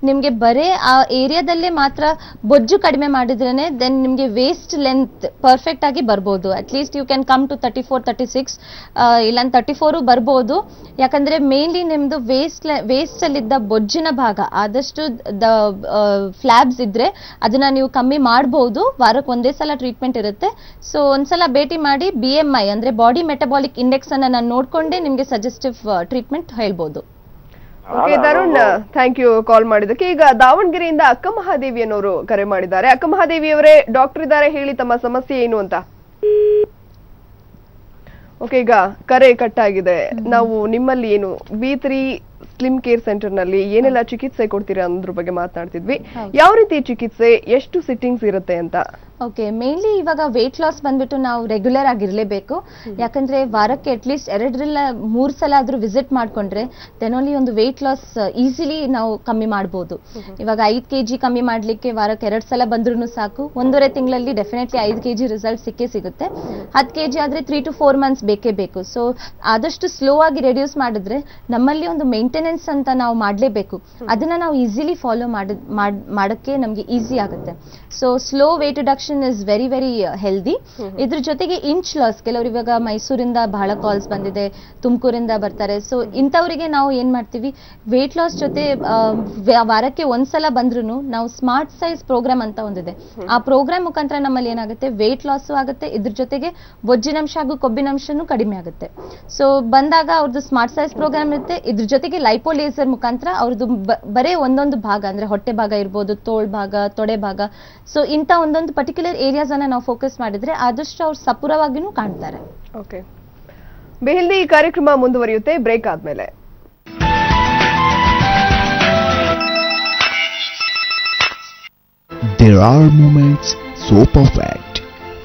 ನಿಮ್ಗೆ ಬರೇ ಆ ಏರಿಯಾದಲ್ಲೇ ಮಾತ್ರ ಬೊಜ್ಜು ಕಡಿಮೆ ಮಾಡಿದ್ರೇನೆ ದೆನ್ ನಿಮ್ಗೆ ವೇಸ್ಟ್ ಲೆಂತ್ ಪರ್ಫೆಕ್ಟ್ ಆಗಿ ಬರ್ಬೋದು. At least you can come to 34-36, ಇಲ್ಲ 34 ಬರ್ಬೋದು. ಯಾಕಂದ್ರೆ ಮೇನ್ಲಿ ನಿಮ್ದು ವೇಸ್ಟ್ ಅಲ್ಲಿದ್ದ ಬೊಜ್ಜಿನ ಭಾಗ ಆದಷ್ಟು ಫ್ಲಾಬ್ಸ್ ಇದ್ರೆ ಅದನ್ನ ನೀವು ಕಮ್ಮಿ ಮಾಡಬಹುದು. ವಾರಕ್ಕೆ ಒಂದೇ ಸಲ ಟ್ರೀಟ್ಮೆಂಟ್ ಇರುತ್ತೆ. ಸೊ ಒಂದ್ಸಲ ಭೇಟಿ ಮಾಡಿ BMI ಅಂದ್ರೆ ಬಾಡಿ ಮೆಟಬಾಲಿಕ್ ಇಂಡೆಕ್ಸ್ ಅನ್ನ ನಾನು ನೋಡ್ಕೊಂಡೆ ನಿಮ್ಗೆ ಸಜೆಸ್ಟಿವ್ ಟ್ರೀಟ್ಮೆಂಟ್ ಹೇಳ್ಬೋದು. Okay Tarun, thank you call ಮಾಡಿದ್ದಕ್ಕೆ. ಈಗ ದಾವಣಗೆರೆಯಿಂದ ಅಕ್ಕ ಮಹಾದೇವಿ ಅನ್ನೋರು ಕರೆ ಮಾಡಿದ್ದಾರೆ. ಅಕ್ಕ ಮಹಾದೇವಿ ಅವರೇ, ಡಾಕ್ಟರ್ ಇದ್ದಾರೆ, ಹೇಳಿ ತಮ್ಮ ಸಮಸ್ಯೆ ಏನು ಅಂತ. ಓಕೆ, ಈಗ ಕರೆ ಕಟ್ ಆಗಿದೆ. ನಾವು ನಿಮ್ಮಲ್ಲಿ ಏನು B3 ಸ್ಲಿಮ್ ಕೇರ್ ಸೆಂಟರ್ ನಲ್ಲಿ ಏನೆಲ್ಲ ಚಿಕಿತ್ಸೆ ಕೊಡ್ತೀರಾ ಅನ್ನೋದ್ರ ಬಗ್ಗೆ ಮಾತನಾಡ್ತಿದ್ವಿ. ಯಾವ ರೀತಿ ಚಿಕಿತ್ಸೆ, ಎಷ್ಟು ಸಿಟ್ಟಿಂಗ್ಸ್ ಇರುತ್ತೆ ಅಂತ. ಓಕೆ. ಮೇನ್ಲಿ ಇವಾಗ ವೇಟ್ ಲಾಸ್ ಬಂದ್ಬಿಟ್ಟು ನಾವು ರೆಗ್ಯುಲರ್ ಆಗಿರ್ಲೇಬೇಕು. ಯಾಕಂದ್ರೆ ವಾರಕ್ಕೆ ಅಟ್ಲೀಸ್ಟ್ 2-3 ಸಲ ಆದ್ರೂ ವಿಸಿಟ್ ಮಾಡ್ಕೊಂಡ್ರೆ ದೆನ್ ಓನ್ಲಿ ಒಂದು ವೇಟ್ ಲಾಸ್ ಈಸಿಲಿ ನಾವು ಕಮ್ಮಿ ಮಾಡಬಹುದು. ಇವಾಗ 5 kg ಕಮ್ಮಿ ಮಾಡ್ಲಿಕ್ಕೆ ವಾರಕ್ಕೆ 2 ಸಲ ಬಂದ್ರೂ ಸಾಕು. 1.5 ತಿಂಗಳಲ್ಲಿ ಡೆಫಿನೆಟ್ಲಿ 5 kg ರಿಸಲ್ಟ್ ಸಿಕ್ಕೇ ಸಿಗುತ್ತೆ. 10 kg ಆದ್ರೆ 3 to 4 months ಬೇಕೇ ಬೇಕು. ಸೊ ಆದಷ್ಟು ಸ್ಲೋ ಆಗಿ ರೆಡ್ಯೂಸ್ ಮಾಡಿದ್ರೆ ನಮ್ಮಲ್ಲಿ ಒಂದು ಮೇಂಟೆನೆನ್ಸ್ ಮೇಂಟೆನೆನ್ಸ್ ಅಂತ ನಾವು ಮಾಡಲೇಬೇಕು. ಅದನ್ನ ನಾವು ಈಸಿಲಿ ಫಾಲೋ ಮಾಡೋಕ್ಕೆ ನಮಗೆ ಈಸಿ ಆಗುತ್ತೆ. So slow wait reduction is very very healthy. ಇದ್ರ ಜೊತೆಗೆ ಇಂಚ್ ಲಾಸ್, ಕೆಲವರು ಇವಾಗ ಮೈಸೂರಿಂದ ಬಹಳ ಕಾಲ್ಸ್ ಬಂದಿದೆ, ತುಮಕೂರಿಂದ ಬರ್ತಾರೆ. ಸೊ ಇಂಥವರಿಗೆ ನಾವು ಏನ್ ಮಾಡ್ತೀವಿ, ವೇಟ್ ಲಾಸ್ ಜೊತೆ ವಾರಕ್ಕೆ ಒಂದ್ಸಲ ಬಂದ್ರೂ ನಾವು ಸ್ಮಾರ್ಟ್ ಸೈಜ್ ಪ್ರೋಗ್ರಾಮ್ ಅಂತ ಒಂದಿದೆ. ಆ ಪ್ರೋಗ್ರಾಮ್ ಮುಖಾಂತರ ನಮ್ಮಲ್ಲಿ ಏನಾಗುತ್ತೆ, ವೇಟ್ ಲಾಸ್ ಆಗುತ್ತೆ, ಇದ್ರ ಜೊತೆಗೆ ಬೊಜ್ಜಿನಂಶ ಹಾಗೂ ಕೊಬ್ಬಿನಂಶನೂ ಕಡಿಮೆ ಆಗುತ್ತೆ. ಸೊ ಬಂದಾಗ ಅವ್ರದ್ದು ಸ್ಮಾರ್ಟ್ ಸೈಜ್ ಪ್ರೋಗ್ರಾಮ್ ಇರುತ್ತೆ. ಇದ್ರ ಜೊತೆಗೆ ಲೈಪೋಲೇಸರ್ ಮುಖಾಂತರ ಅವ್ರದ್ದು ಬರೇ ಒಂದೊಂದು ಭಾಗ, ಅಂದ್ರೆ ಹೊಟ್ಟೆ ಭಾಗ ಇರ್ಬೋದು, ತೋಳ್ ಭಾಗ, ತೊಡೆ ಭಾಗ, ಸೊ ಇಂಥ ಒಂದೊಂದು ಪರ್ಟಿಕ್ಯುಲರ್ ಏರಿಯಾಸ್ ಅನ್ನ ನಾವು ಫೋಕಸ್ ಮಾಡಿದ್ರೆ ಆದಷ್ಟು ಅವ್ರು ಸಪೂರವಾಗಿನೂ ಕಾಣ್ತಾರೆ. ಓಕೆ, ಬೆಹಲ್ದಿ ಈ ಕಾರ್ಯಕ್ರಮ ಮುಂದುವರಿಯುತ್ತೆ ಬ್ರೇಕ್ ಆದ್ಮೇಲೆ. There are moments so perfect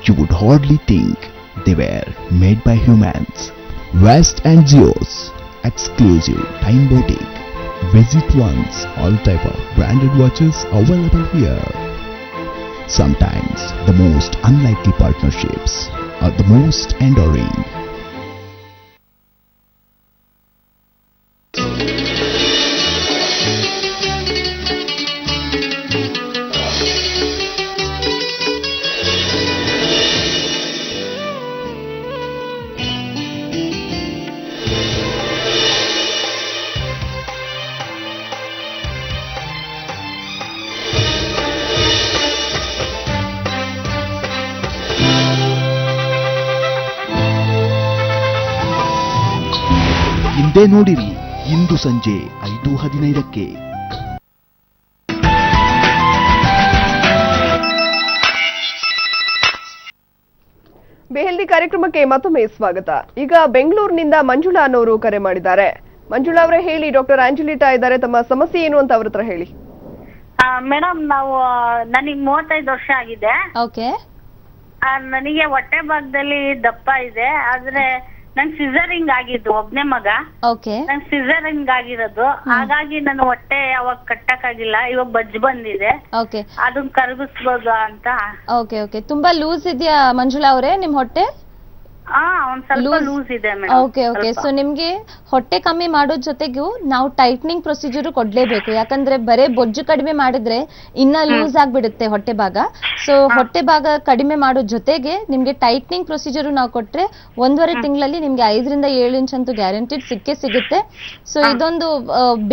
you would hardly think they were made by humans. West and Zeus exclusive time boutique. Visit once. All type of branded watches available here. Sometimes the most unlikely partnerships are the most enduring. ಹಿಂದೆ ನೋಡಿರಿ, ಇಂದು ಸಂಜೆ 5:15ಕ್ಕೆ. ಬೆಹಲ್ದಿ ಕಾರ್ಯಕ್ರಮಕ್ಕೆ ಮತ್ತೊಮ್ಮೆ ಸ್ವಾಗತ. ಈಗ ಬೆಂಗಳೂರಿನಿಂದ ಮಂಜುಳಾ ಅನ್ನೋರು ಕರೆ ಮಾಡಿದ್ದಾರೆ. ಮಂಜುಳಾ ಅವರೇ ಹೇಳಿ, ಡಾಕ್ಟರ್ ಆಂಜಲಿಟಾ ಇದ್ದಾರೆ, ತಮ್ಮ ಸಮಸ್ಯೆ ಏನು ಅಂತ ಅವ್ರ ಹತ್ರ ಹೇಳಿ. ಮೇಡಮ್, ನನಗೆ 35 ವರ್ಷ ಆಗಿದೆ. ಓಕೆ. ನನಗೆ ಹೊಟ್ಟೆ ಭಾಗದಲ್ಲಿ ದಪ್ಪ ಇದೆ, ಆದ್ರೆ ನನ್ ಸಿಸರಿಂಗ್ ಆಗಿದ್ದು, ಒಬ್ನೇ ಮಗ. ಓಕೆ. ನನ್ ಸಿಸರಿಂಗ್ ಆಗಿರೋದು, ಹಾಗಾಗಿ ನನ್ನ ಹೊಟ್ಟೆ ಅವಾಗ ಕಟ್ಟಕ್ಕಾಗಿಲ್ಲ. ಇವಾಗ ಬಜ್ಜು ಬಂದಿದೆ. ಓಕೆ. ಅದನ್ನ ಕರಗಿಸ್ಬೋದು ಅಂತ. Okay okay. ತುಂಬಾ ಲೂಸ್ ಇದೆಯಾ ಮಂಜುಳಾ ಅವರೇ ನಿಮ್ ಹೊಟ್ಟೆ? ಒಂದ್ ಸ್ವಲ್ಪ ಲೂಸ್ ಇದೆ. Okay okay. ಸೊ ನಿಮ್ಗೆ ಹೊಟ್ಟೆ ಕಮ್ಮಿ ಮಾಡೋ ಜೊತೆಗೂ ನಾವು ಟೈಟ್ನಿಂಗ್ ಪ್ರೊಸೀಜರ್ ಕೊಡ್ಲೇಬೇಕು. ಯಾಕಂದ್ರೆ ಬರೇ ಬೊಜ್ಜು ಕಡಿಮೆ ಮಾಡಿದ್ರೆ ಇನ್ನ ಲೂಸ್ ಆಗ್ಬಿಡುತ್ತೆ ಹೊಟ್ಟೆ ಭಾಗ. ಸೊ ಹೊಟ್ಟೆ ಭಾಗ ಕಡಿಮೆ ಮಾಡೋ ಜೊತೆಗೆ ನಿಮ್ಗೆ ಟೈಟ್ನಿಂಗ್ ಪ್ರೊಸೀಜರ್ ನಾವು ಕೊಟ್ರೆ 1.5 ತಿಂಗಳಲ್ಲಿ ನಿಮ್ಗೆ 5 ರಿಂದ 7 ಇಂಚ್ ಅಂತೂ ಗ್ಯಾರಂಟಿಡ್ ಸಿಗುತ್ತೆ. ಸೊ ಇದೊಂದು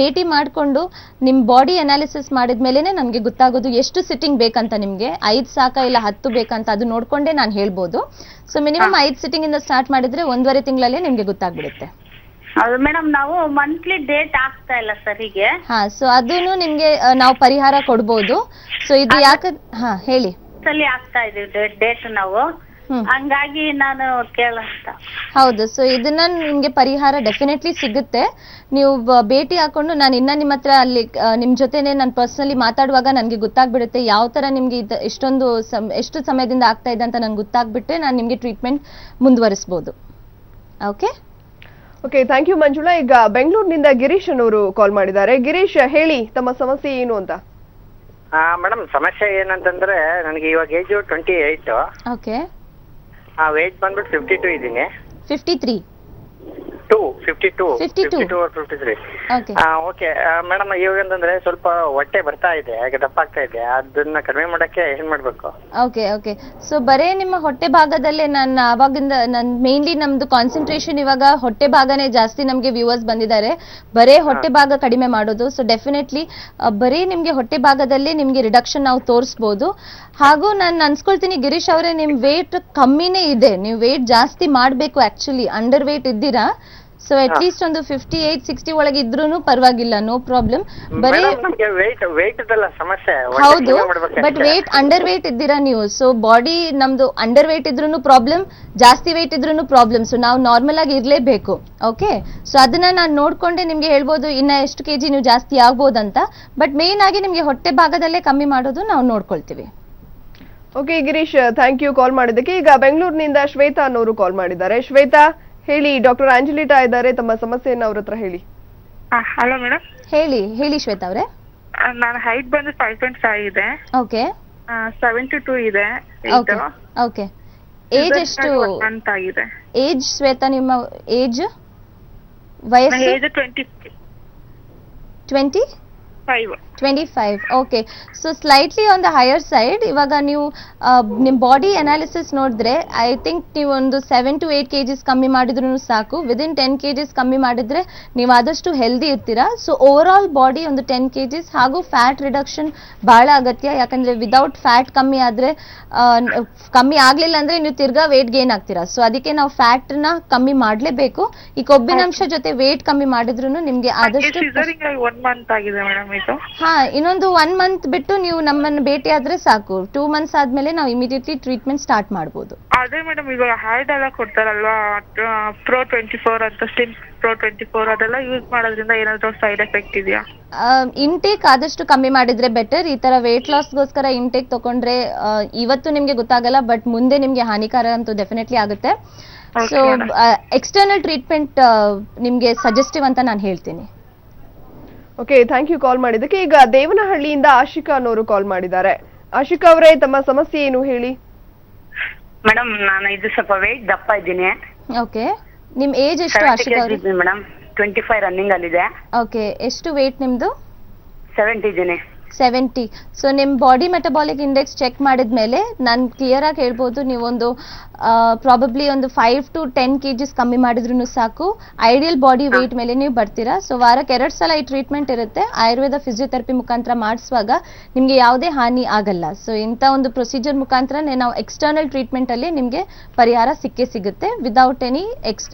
ಭೇಟಿ ಮಾಡ್ಕೊಂಡು ನಿಮ್ ಬಾಡಿ ಅನಾಲಿಸಿಸ್ ಮಾಡಿದ್ಮೇಲೆನೆ ನಮ್ಗೆ ಗೊತ್ತಾಗೋದು ಎಷ್ಟು ಸಿಟ್ಟಿಂಗ್ ಬೇಕಂತ. ನಿಮ್ಗೆ 5 ಸಾಕಾ ಇಲ್ಲ 10 ಬೇಕಂತ ಅದು ನೋಡ್ಕೊಂಡೇ ನಾನು ಹೇಳ್ಬೋದು. ಸೊ ಮಿನಿಮಮ್ 5 ಸಿಟ್ಟಿಂಗ್ ಇಂದ ಸ್ಟಾರ್ಟ್ ಮಾಡಿದ್ರೆ 1.5 ತಿಂಗಳಲ್ಲೇ ನಿಮ್ಗೆ ಗೊತ್ತಾಗ್ಬಿಡುತ್ತೆ. ಮೇಡಮ್, ನಾವು ಮಂತ್ಲಿ ಡೇಟ್ ಆಗ್ತಾ ಇಲ್ಲ ಸರಿಗೆ. ಸೊ ಅದನ್ನು ನಿಮ್ಗೆ ನಾವು ಪರಿಹಾರ ಕೊಡ್ಬೋದು. ಸೊ ಇದು ಯಾಕೆ ಹೇಳಿ. ಆಗ್ತಾ ಇದೀವಿ ಡೇಟ್ ನಾವು, ಹಂಗಾಗಿ ನಾನು ಕೇಳಂತ. ಹೌದು. ಸೊ ಇದನ್ನ ನಿಮ್ಗೆ ಪರಿಹಾರ ಡೆಫಿನೆಟ್ಲಿ ಸಿಗುತ್ತೆ. ನೀವು ಭೇಟಿ ಹಾಕೊಂಡು ನಾನು ಇನ್ನ ನಿಮ್ಮ ಹತ್ರ ಅಲ್ಲಿ ನಿಮ್ ಜೊತೆನೆ ನಾನು ಪರ್ಸನಲಿ ಮಾತಾಡುವಾಗ ನನ್ಗೆ ಗೊತ್ತಾಗ್ಬಿಡುತ್ತೆ ಯಾವ ತರ ನಿಮ್ಗೆ ಎಷ್ಟು ಸಮಯದಿಂದ ಆಗ್ತಾ ಇದೆ ಅಂತ ನನ್ಗೆ ಗೊತ್ತಾಗ್ಬಿಟ್ರೆ ನಾನು ನಿಮ್ಗೆ ಟ್ರೀಟ್ಮೆಂಟ್ ಮುಂದುವರಿಸಬಹುದು. Okay okay, thank you Manjula. ಈಗ ಬೆಂಗಳೂರಿನಿಂದ ಗಿರೀಶ್ ಅನ್ನೋರು ಕಾಲ್ ಮಾಡಿದ್ದಾರೆ. ಗಿರೀಶ್ ಹೇಳಿ, ತಮ್ಮ ಸಮಸ್ಯೆ ಏನು ಅಂತ. ಮೇಡಮ್, ಸಮಸ್ಯೆ ಏನಂತಂದ್ರೆ ನನಗೆ ಇವಾಗ ಏಜ್ 28. ಓಕೆ. ವೇಟ್ ಬಂದ್ಬಿಟ್ಟು 52 ಇದ್ದೀನಿ. 53 ಓಕೆ ಮೇಡಮ್, ಇವಾಗ ಅಂತಂದ್ರೆ ಸ್ವಲ್ಪ ಹೊಟ್ಟೆ ಬರ್ತಾ ಇದೆ, ದಪ್ಪ ಆಗ್ತಾ ಇದೆ, ಅದನ್ನ ಕಡಿಮೆ ಮಾಡಕ್ಕೆ ಏನ್ ಮಾಡ್ಬೇಕು? Okay okay. ಸೊ ಬರೇ ನಿಮ್ಮ ಹೊಟ್ಟೆ ಭಾಗದಲ್ಲೇ ನಾನು ಆವಾಗಿಂದ ಮೇನ್ಲಿ ನಮ್ದು ಕಾನ್ಸಂಟ್ರೇಷನ್ ಇವಾಗ ಹೊಟ್ಟೆ ಭಾಗನೇ ಜಾಸ್ತಿ ನಮ್ಗೆ ವ್ಯೂವರ್ಸ್ ಬಂದಿದ್ದಾರೆ, ಬರೇ ಹೊಟ್ಟೆ ಭಾಗ ಕಡಿಮೆ ಮಾಡೋದು. ಸೊ ಡೆಫಿನೆಟ್ಲಿ ಬರೀ ನಿಮ್ಗೆ ಹೊಟ್ಟೆ ಭಾಗದಲ್ಲೇ ನಿಮ್ಗೆ ರಿಡಕ್ಷನ್ ನಾವು ತೋರಿಸಬಹುದು. ಹಾಗೂ ನಾನು ಅನ್ಸ್ಕೊಳ್ತೀನಿ ಗಿರೀಶ್ ಅವರೇ, ನಿಮ್ ವೇಟ್ ಕಮ್ಮಿನೇ ಇದೆ, ನೀವು ವೇಟ್ ಜಾಸ್ತಿ ಮಾಡ್ಬೇಕು. ಆಕ್ಚುಲಿ ಅಂಡರ್ ವೇಟ್ ಇದ್ದೀರಾ. ಸೊ ಅಟ್ ಲೀಸ್ಟ್ ಒಂದು 58-60 ಒಳಗೆ ಇದ್ರೂ ಪರವಾಗಿಲ್ಲ, ನೋ ಪ್ರಾಬ್ಲಮ್. ಬರೀ ಹೌದು, ಬಟ್ ವೇಟ್ ಅಂಡರ್ ವೇಟ್ ಇದ್ದೀರಾ ನೀವು. ಸೊ ಬಾಡಿ ನಮ್ದು ಅಂಡರ್ ವೇಟ್ ಇದ್ರೂ ಪ್ರಾಬ್ಲಮ್, ಜಾಸ್ತಿ ವೇಟ್ ಇದ್ರೂ ಪ್ರಾಬ್ಲಮ್. ಸೊ ನಾವು ನಾರ್ಮಲ್ ಆಗಿ ಇರ್ಲೇಬೇಕು. ಓಕೆ. ಸೊ ಅದನ್ನ ನಾನು ನೋಡ್ಕೊಂಡೆ ನಿಮ್ಗೆ ಹೇಳ್ಬೋದು ಇನ್ನ ಎಷ್ಟು ಕೆಜಿ ನೀವು ಜಾಸ್ತಿ ಆಗ್ಬೋದಂತ. ಬಟ್ ಮೇನ್ ಆಗಿ ನಿಮ್ಗೆ ಹೊಟ್ಟೆ ಭಾಗದಲ್ಲೇ ಕಮ್ಮಿ ಮಾಡೋದು ನಾವು ನೋಡ್ಕೊಳ್ತೀವಿ. Okay Girish, thank you call ಮಾಡಿದ್ದಕ್ಕೆ. ಈಗ ಬೆಂಗಳೂರಿನಿಂದ ಶ್ವೇತಾ ಅನ್ನೋರು ಕಾಲ್ ಮಾಡಿದ್ದಾರೆ. ಶ್ವೇತಾ ಹೇಳಿ, ಡಾಕ್ಟರ್ ಆಂಜಲಿಟಾ ಇದ್ದಾರೆ, ತಮ್ಮ ಸಮಸ್ಯೆಯನ್ನು ಅವ್ರ ಹತ್ರ ಹೇಳಿ. Hello madam. ಹೇಳಿ ಶ್ವೇತಾ ಅವರೇ. ನನ್ನ ಹೈಟ್ ಬಂದು 5.5 ಇದೆ. ಓಕೆ. 72 ಇದೆ. ಓಕೆ. ಏಜ್ ಎಷ್ಟು ಅಂತ ಇದೆ? ಏಜ್ ಶ್ವೇತಾ ನಿಮ್ಮ ಏಜ್ ವಯಸ್ಸು? Age 25. Okay, so slightly on the higher side. ಇವಾಗ ನೀವು ನಿಮ್ಮ ಬಾಡಿ ಅನಾಲಿಸಿಸ್ ನೋಡಿದ್ರೆ ಐ ಥಿಂಕ್ ನೀವು ಒಂದು 7 to 8 kgs ಕಮ್ಮಿ ಮಾಡಿದ್ರು ಸಾಕು. ವಿದಿನ್ 10 kgs ಕಮ್ಮಿ ಮಾಡಿದ್ರೆ ನೀವು ಆದಷ್ಟು ಹೆಲ್ದಿ ಇರ್ತೀರಾ. ಸೊ ಓವರ್ ಆಲ್ ಬಾಡಿ ಒಂದು 10 kgs ಹಾಗೂ ಫ್ಯಾಟ್ ರಿಡಕ್ಷನ್ ಬಹಳ ಅಗತ್ಯ. ಯಾಕಂದ್ರೆ ವಿದೌಟ್ ಫ್ಯಾಟ್ ಕಮ್ಮಿ ಆದ್ರೆ ಕಮ್ಮಿ ಆಗ್ಲಿಲ್ಲ ಅಂದ್ರೆ ನೀವು ತಿರ್ಗಾ ವೇಟ್ ಗೇನ್ ಆಗ್ತೀರಾ. ಸೊ ಅದಕ್ಕೆ ನಾವು ಫ್ಯಾಟ್ ನ ಕಮ್ಮಿ ಮಾಡ್ಲೇಬೇಕು. ಈ ಕೊಬ್ಬಿನಾಂಶ ಜೊತೆ ವೇಟ್ ಕಮ್ಮಿ ಮಾಡಿದ್ರು ನಿಮ್ಗೆ ಆದಷ್ಟು ಇನ್ನೊಂದು 1 month ಬಿಟ್ಟು ನೀವು ನಮ್ಮನ್ನು ಭೇಟಿ ಆದ್ರೆ ಸಾಕು. 2 months ಆದ್ಮೇಲೆ ನಾವು ಇಮಿಡಿಯೇಟ್ಲಿ ಟ್ರೀಟ್ಮೆಂಟ್ ಸ್ಟಾರ್ಟ್ ಮಾಡಬಹುದು. ಅದೇ ಮೇಡಮ್, ಇವಾಗ ಹಾರ್ಡ್ ಎಲ್ಲ ಕೊಡ್ತಾರಲ್ವಾ, Pro 24 ಅಂತ, ಸ್ಲಿಮ್ Pro 24 ಅದೆಲ್ಲ ಯೂಸ್ ಮಾಡೋದ್ರಿಂದ ಏನಾದ್ರು ಸೈಡ್ ಎಫೆಕ್ಟ್ ಇದೆಯಾ? ಇಂಟೇಕ್ ಆದಷ್ಟು ಕಮ್ಮಿ ಮಾಡಿದ್ರೆ ಬೆಟರ್. ಈ ತರ ವೇಟ್ ಲಾಸ್ಗೋಸ್ಕರ ಇಂಟೇಕ್ ತಗೊಂಡ್ರೆ ಇವತ್ತು ನಿಮ್ಗೆ ಗೊತ್ತಾಗಲ್ಲ, ಬಟ್ ಮುಂದೆ ನಿಮ್ಗೆ ಹಾನಿಕಾರ ಅಂತೂ ಡೆಫಿನೆಟ್ಲಿ ಆಗುತ್ತೆ. ಸೊ ಎಕ್ಸ್ಟರ್ನಲ್ ಟ್ರೀಟ್ಮೆಂಟ್ ನಿಮ್ಗೆ ಸಜೆಸ್ಟಿವ್ ಅಂತ ನಾನು ಹೇಳ್ತೀನಿ. ಓಕೆ, ಥ್ಯಾಂಕ್ ಯು ಕಾಲ್ ಮಾಡಿದ್ದಕ್ಕೆ. ಈಗ ದೇವನಹಳ್ಳಿಯಿಂದ ಆಶಿಕಾ ಅನ್ನೋರು ಕಾಲ್ ಮಾಡಿದ್ದಾರೆ. ಆಶಿಕಾ ಅವರೇ, ತಮ್ಮ ಸಮಸ್ಯೆ ಏನು ಹೇಳಿ? ಮೇಡಮ್, ನಾನು ಇದು ಸ್ವಲ್ಪ ವೇಟ್ ದಪ್ಪ ಇದ್ದೀನಿ. ಓಕೆ, ನಿಮ್ ಏಜ್ ಎಷ್ಟು ಆಶಿಕಾ ಅವರೇ? ಮೇಡಮ್ 25 ರನ್ನಿಂಗ್ ಅಲ್ಲಿದೆ. ಓಕೆ, ಎಷ್ಟು ವೇಟ್ ನಿಮ್ದು? 70 ಇದ್ದೀನಿ. 70. ಸೊ ನಿಮ್ ಬಾಡಿ ಮೆಟಬಾಲಿಕ್ ಇಂಡೆಕ್ಸ್ ಚೆಕ್ ಮಾಡಿದ್ಮೇಲೆ ನಾನು ಕ್ಲಿಯರ್ ಆಗಿ ಹೇಳ್ಬೋದು, ನೀವೊಂದು ಪ್ರಾಬಬ್ಲಿ ಒಂದು 5 to 10 kgs ಕಮ್ಮಿ ಮಾಡಿದ್ರು ಸಾಕು. ಐಡಿಯಲ್ ಬಾಡಿ ವೇಟ್ ಮೇಲೆ ನೀವು ಬರ್ತೀರಾ. ಸೊ ವಾರಕ್ಕೆ 2 ಸಲ ಈ ಟ್ರೀಟ್ಮೆಂಟ್ ಇರುತ್ತೆ. ಆಯುರ್ವೇದ ಫಿಸಿಯೋಥೆರಪಿ ಮುಖಾಂತರ ಮಾಡಿಸುವಾಗ ನಿಮ್ಗೆ ಯಾವುದೇ ಹಾನಿ ಆಗಲ್ಲ. ಸೊ ಇಂಥ ಒಂದು ಪ್ರೊಸೀಜರ್ ಮುಖಾಂತರ ನಾವು ಎಕ್ಸ್ಟರ್ನಲ್ ಟ್ರೀಟ್ಮೆಂಟ್ ಅಲ್ಲಿ ನಿಮ್ಗೆ ಪರಿಹಾರ ಸಿಗುತ್ತೆ without any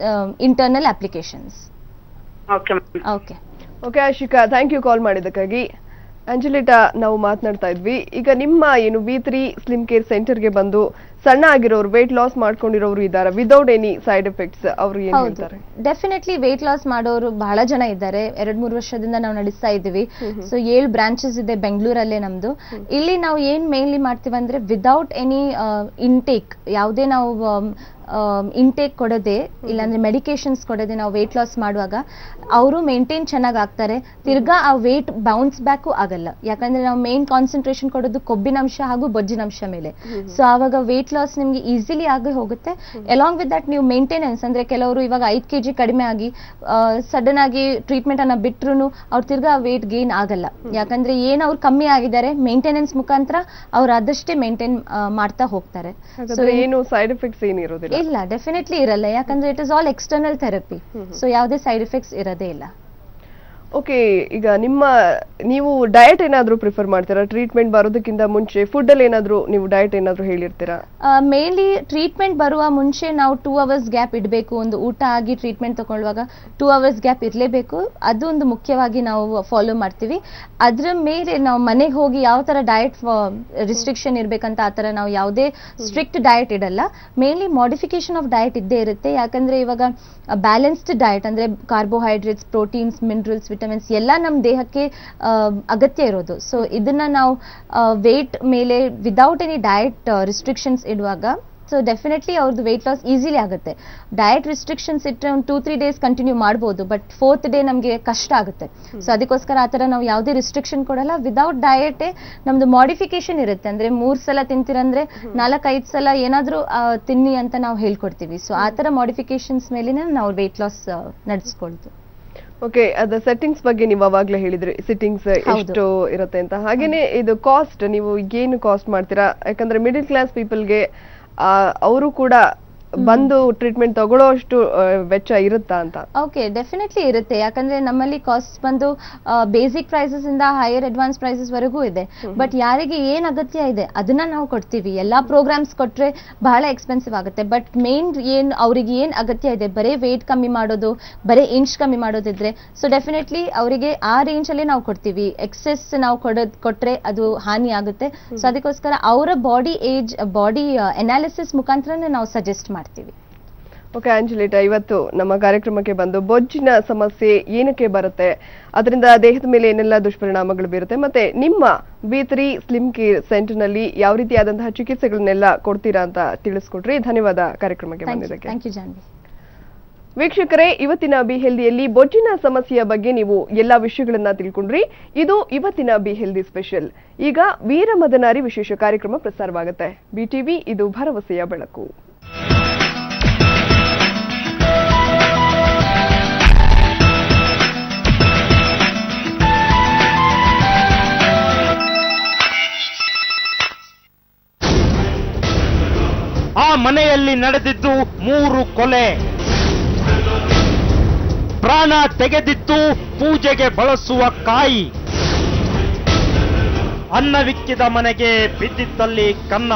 internal applications. Okay Ashika, thank you call ಮಾಡಿದ್ದಕ್ಕಾಗಿ. ಆಂಜಲಿಟಾ, ನಾವು ಮಾತನಾಡ್ತಾ ಇದ್ವಿ, ಈಗ ನಿಮ್ಮ ಏನು V3 ಸ್ಲಿಮ್ ಕೇರ್ ಸೆಂಟರ್ಗೆ ಬಂದು ಸಣ್ಣ ಆಗಿರೋರು, ವೇಟ್ ಲಾಸ್ ಮಾಡ್ಕೊಂಡಿರೋರು ಇದ್ದಾರೆ ವಿದೌಟ್ ಎನಿ ಸೈಡ್ ಎಫೆಕ್ಟ್ಸ್, ಅವರು ಏನ್ ಹೇಳ್ತಾರೆ? ಡೆಫಿನೆಟ್ಲಿ ವೇಟ್ ಲಾಸ್ ಮಾಡೋರು ಬಹಳ ಜನ ಇದ್ದಾರೆ. 2-3 ವರ್ಷದಿಂದ ನಾವು ನಡೆಸ್ತಾ ಇದ್ದೀವಿ. ಸೊ 7 ಬ್ರಾಂಚಸ್ ಇದೆ ಬೆಂಗಳೂರಲ್ಲೇ ನಮ್ದು. ಇಲ್ಲಿ ನಾವು ಏನ್ ಮೇನ್ಲಿ ಮಾಡ್ತೀವಿ ಅಂದ್ರೆ ವಿದೌಟ್ ಎನಿ ಇಂಟೇಕ್, ಯಾವುದೇ ನಾವು ಇಂಟೇಕ್ ಕೊಡದೆ, ಇಲ್ಲಾಂದ್ರೆ ಮೆಡಿಕೇಶನ್ಸ್ ಕೊಡದೆ ನಾವು ವೇಟ್ ಲಾಸ್ ಮಾಡುವಾಗ ಅವರು ಮೇಂಟೈನ್ ಚೆನ್ನಾಗಿ ಆಗ್ತಾರೆ. ತಿರ್ಗಾ ಆ ವೇಟ್ ಬೌನ್ಸ್ ಬ್ಯಾಕು ಆಗಲ್ಲ. ಯಾಕಂದ್ರೆ ನಾವು ಮೇನ್ ಕಾನ್ಸಂಟ್ರೇಷನ್ ಕೊಡೋದು ಕೊಬ್ಬಿನಂಶ ಹಾಗೂ ಬೊಜ್ಜಿನಂಶ ಮೇಲೆ. ಸೊ ಆವಾಗ ವೇಟ್ ಲಾಸ್ ನಿಮ್ಗೆ ಈಸಿಲಿ ಆಗಿ ಹೋಗುತ್ತೆ. ಅಲಾಂಗ್ ವಿತ್ ದಟ್ ನೀವು ಮೇಂಟೆನೆನ್ಸ್ ಅಂದ್ರೆ ಕೆಲವರು ಇವಾಗ 5 kg ಕಡಿಮೆ ಆಗಿ ಸಡನ್ ಆಗಿ ಟ್ರೀಟ್ಮೆಂಟ್ ಅನ್ನ ಬಿಟ್ರು ಅವ್ರು ತಿರ್ಗಾ ವೇಟ್ ಗೇನ್ ಆಗಲ್ಲ. ಯಾಕಂದ್ರೆ ಏನ್ ಅವ್ರು ಕಮ್ಮಿ ಆಗಿದ್ದಾರೆ, ಮೇಂಟೆನೆನ್ಸ್ ಮುಖಾಂತರ ಅವ್ರು ಅದಷ್ಟೇ ಮೇಂಟೈನ್ ಮಾಡ್ತಾ ಹೋಗ್ತಾರೆ. ಏನು ಸೈಡ್ ಎಫೆಕ್ಟ್ಸ್ ಏನಿರೋದಿಲ್ಲ? ಇಲ್ಲ, ಡೆಫಿನೆಟ್ಲಿ ಇರಲ್ಲ. ಯಾಕಂದ್ರೆ it is all external therapy. So ಯಾವುದೇ ಸೈಡ್ ಎಫೆಕ್ಟ್ಸ್ ಇರೋದೇ ಇಲ್ಲ. ಓಕೆ, ಈಗ ನೀವು ಡಯಟ್ ಏನಾದ್ರೂ ಪ್ರಿಫರ್ ಮಾಡ್ತೀರಾ? ಟ್ರೀಟ್ಮೆಂಟ್ ಬರೋದಕ್ಕಿಂತ ಮುಂಚೆ ಫುಡ್ ಅಲ್ಲಿ ಏನಾದ್ರೂ ನೀವು ಡಯಟ್ ಏನಾದ್ರೂ ಹೇಳಿರ್ತೀರಾ? ಮೇನ್ಲಿ ಟ್ರೀಟ್ಮೆಂಟ್ ಬರುವ ಮುಂಚೆ ನಾವು 2 hours ಗ್ಯಾಪ್ ಇಡಬೇಕು. ಒಂದು ಊಟ ಆಗಿ ಟ್ರೀಟ್ಮೆಂಟ್ ತಗೊಳ್ಳುವಾಗ 2 hours ಗ್ಯಾಪ್ ಇರಲೇಬೇಕು. ಅದು ಒಂದು ಮುಖ್ಯವಾಗಿ ನಾವು ಫಾಲೋ ಮಾಡ್ತೀವಿ. ಅದ್ರ ಮೇಲೆ ನಾವು ಮನೆಗೆ ಹೋಗಿ ಯಾವ ತರ ಡಯಟ್ ರಿಸ್ಟ್ರಿಕ್ಷನ್ ಇರ್ಬೇಕಂತ ಆ ತರ ನಾವು ಯಾವುದೇ ಸ್ಟ್ರಿಕ್ಟ್ ಡಯಟ್ ಇಡಲ್ಲ. ಮೇನ್ಲಿ ಮಾಡಿಫಿಕೇಶನ್ ಆಫ್ ಡಯಟ್ ಇದ್ದೇ ಇರುತ್ತೆ. ಯಾಕಂದ್ರೆ ಇವಾಗ ಬ್ಯಾಲೆನ್ಸ್ಡ್ ಡಯಟ್ ಅಂದ್ರೆ ಕಾರ್ಬೋಹೈಡ್ರೇಟ್ಸ್, ಪ್ರೋಟೀನ್ಸ್, ಮಿನರಲ್ಸ್, ವಿಟಮಿನ್ಸ್ ಎಲ್ಲ ನಮ್ಮ ದೇಹಕ್ಕೆ ಅಗತ್ಯ ಇರೋದು. ಸೊ ಇದನ್ನ ನಾವು ವೇಟ್ ಮೇಲೆ ವಿದೌಟ್ ಎನಿ ಡಯಟ್ ರಿಸ್ಟ್ರಿಕ್ಷನ್ಸ್ ಇಡುವಾಗ ಸೊ ಡೆಫಿನೆಟ್ಲಿ ಅವ್ರದ್ದು ವೇಟ್ ಲಾಸ್ ಈಸಿಲಿ ಆಗುತ್ತೆ. ಡಯಟ್ ರಿಸ್ಟ್ರಿಕ್ಷನ್ಸ್ ಇಟ್ಟರೆ ಒಂದು 2-3 days ಕಂಟಿನ್ಯೂ ಮಾಡ್ಬೋದು, ಬಟ್ 4th day ನಮಗೆ ಕಷ್ಟ ಆಗುತ್ತೆ. ಸೊ ಅದಕ್ಕೋಸ್ಕರ ಆ ಥರ ನಾವು ಯಾವುದೇ ರಿಸ್ಟ್ರಿಕ್ಷನ್ ಕೊಡಲ್ಲ. ವಿದೌಟ್ ಡಯಟೇ ನಮ್ದು ಮಾಡಿಫಿಕೇಶನ್ ಇರುತ್ತೆ. ಅಂದ್ರೆ 3 ಸಲ ತಿಂತೀರಂದ್ರೆ 4-5 ಸಲ ಏನಾದರೂ ತಿನ್ನಿ ಅಂತ ನಾವು ಹೇಳ್ಕೊಡ್ತೀವಿ. ಸೊ ಆ ಥರ ಮಾಡಿಫಿಕೇಶನ್ಸ್ ಮೇಲಿನ ನಾವು ವೇಟ್ ಲಾಸ್ ನಡೆಸ್ಕೊಳ್ತೀವಿ. ಓಕೆ, ಅದ ಸೆಟ್ಟಿಂಗ್ಸ್ ಬಗ್ಗೆ ನೀವು ಅವಾಗ್ಲೇ ಹೇಳಿದ್ರಿ, ಸಿಟ್ಟಿಂಗ್ಸ್ ಎಷ್ಟು ಇರುತ್ತೆ ಅಂತ. ಹಾಗೇನೆ ಇದು ಕಾಸ್ಟ್, ನೀವು ಏನು ಕಾಸ್ಟ್ ಮಾಡ್ತೀರಾ? ಯಾಕಂದ್ರೆ ಮಿಡಿಲ್ ಕ್ಲಾಸ್ ಪೀಪಲ್ಗೆ ಅವರು ಕೂಡ ಬಂದು ಟ್ರೀಟ್ಮೆಂಟ್ ತಗೊಳ್ಳೋ ಅಷ್ಟು ವೆಚ್ಚ ಇರುತ್ತಾ ಅಂತ? ಓಕೆ, ಡೆಫಿನೆಟ್ಲಿ ಇರುತ್ತೆ. ಯಾಕಂದ್ರೆ ನಮ್ಮಲ್ಲಿ ಕಾಸ್ಟ್ ಬಂದು ಬೇಸಿಕ್ ಪ್ರೈಸಸ್ ಇಂದ ಹೈಯರ್ ಅಡ್ವಾನ್ಸ್ ಪ್ರೈಸಸ್ ವರೆಗೂ ಇದೆ. ಬಟ್ ಯಾರಿಗೆ ಏನ್ ಅಗತ್ಯ ಇದೆ ಅದನ್ನ ನಾವು ಕೊಡ್ತೀವಿ. ಎಲ್ಲಾ ಪ್ರೋಗ್ರಾಮ್ಸ್ ಕೊಟ್ರೆ ಬಹಳ ಎಕ್ಸ್ಪೆನ್ಸಿವ್ ಆಗುತ್ತೆ. ಬಟ್ ಮೇನ್ ಏನ್ ಅವರಿಗೆ ಏನ್ ಅಗತ್ಯ ಇದೆ, ಬರೀ ವೇಟ್ ಕಮ್ಮಿ ಮಾಡೋದು, ಬರೀ ಇಂಚ್ ಕಮ್ಮಿ ಮಾಡೋದಿದ್ರೆ ಸೊ ಡೆಫಿನೆಟ್ಲಿ ಅವರಿಗೆ ಆ ರೇಂಜ್ ಅಲ್ಲಿ ನಾವು ಕೊಡ್ತೀವಿ. ಎಕ್ಸೆಸ್ ನಾವು ಕೊಟ್ರೆ ಅದು ಹಾನಿ ಆಗುತ್ತೆ. ಸೊ ಅದಕ್ಕೋಸ್ಕರ ಅವರ ಬಾಡಿ ಏಜ್, ಬಾಡಿ ಅನಾಲಿಸಿಸ್ ಮುಖಾಂತರನೇ ನಾವು ಸಜೆಸ್ಟ್ ಮಾಡ್ತೀವಿ. ಓಕೆ ಆಂಜಲಿಟಾ, ಇವತ್ತು ನಮ್ಮ ಕಾರ್ಯಕ್ರಮಕ್ಕೆ ಬಂದು ಬೊಜ್ಜಿನ ಸಮಸ್ಯೆ ಏನಕ್ಕೆ ಬರುತ್ತೆ, ಅದರಿಂದ ದೇಹದ ಮೇಲೆ ಏನೆಲ್ಲ ದುಷ್ಪರಿಣಾಮಗಳು ಬೀರುತ್ತೆ, ಮತ್ತೆ ನಿಮ್ಮ V3 ಸ್ಲಿಮ್ ಕೇರ್ ಸೆಂಟರ್ ನಲ್ಲಿ ಯಾವ ರೀತಿಯಾದಂತಹ ಚಿಕಿತ್ಸೆಗಳನ್ನೆಲ್ಲ ಕೊಡ್ತೀರಾ ಅಂತ ತಿಳಿಸ್ಕೊಟ್ರಿ. ಧನ್ಯವಾದ ಕಾರ್ಯಕ್ರಮಕ್ಕೆ ಬಂದಿದ್ದಕ್ಕೆ. Thank you Janhvi. ವೀಕ್ಷಕರೇ, ಇವತ್ತಿನ ಬಿ ಹೆಲ್ದಿಯಲ್ಲಿ ಬೊಜ್ಜಿನ ಸಮಸ್ಯೆಯ ಬಗ್ಗೆ ನೀವು ಎಲ್ಲಾ ವಿಷಯಗಳನ್ನ ತಿಳ್ಕೊಂಡ್ರಿ. ಇದು ಇವತ್ತಿನ ಬಿ ಹೆಲ್ದಿ ಸ್ಪೆಷಲ್. ಈಗ ವೀರಮದನಾರಿ ವಿಶೇಷ ಕಾರ್ಯಕ್ರಮ ಪ್ರಸಾರವಾಗುತ್ತೆ. BTV, ಇದು ಭರವಸೆಯ ಬೆಳಕು. ಮನೆಯಲ್ಲಿ ನಡೆದಿದ್ದು 3 ಕೊಲೆ. ಪ್ರಾಣ ತೆಗೆದಿತ್ತು ಪೂಜೆಗೆ ಬಳಸುವ ಕಾಯಿ. ಅನ್ನವಿಕ್ಕಿದ ಮನೆಗೆ ಬಿದ್ದಿದ್ದಲ್ಲಿ ಕನ್ನ.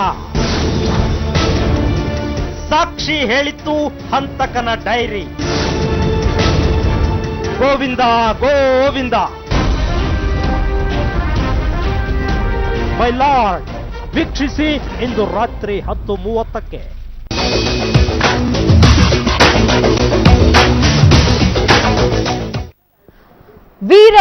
ಸಾಕ್ಷಿ ಹೇಳಿತ್ತು ಹಂತಕನ diary. Govinda Govinda. My lord ವೀಕ್ಷಿಸಿ ಇಂದು ರಾತ್ರಿ 10:30ಕ್ಕೆ. ವೀರ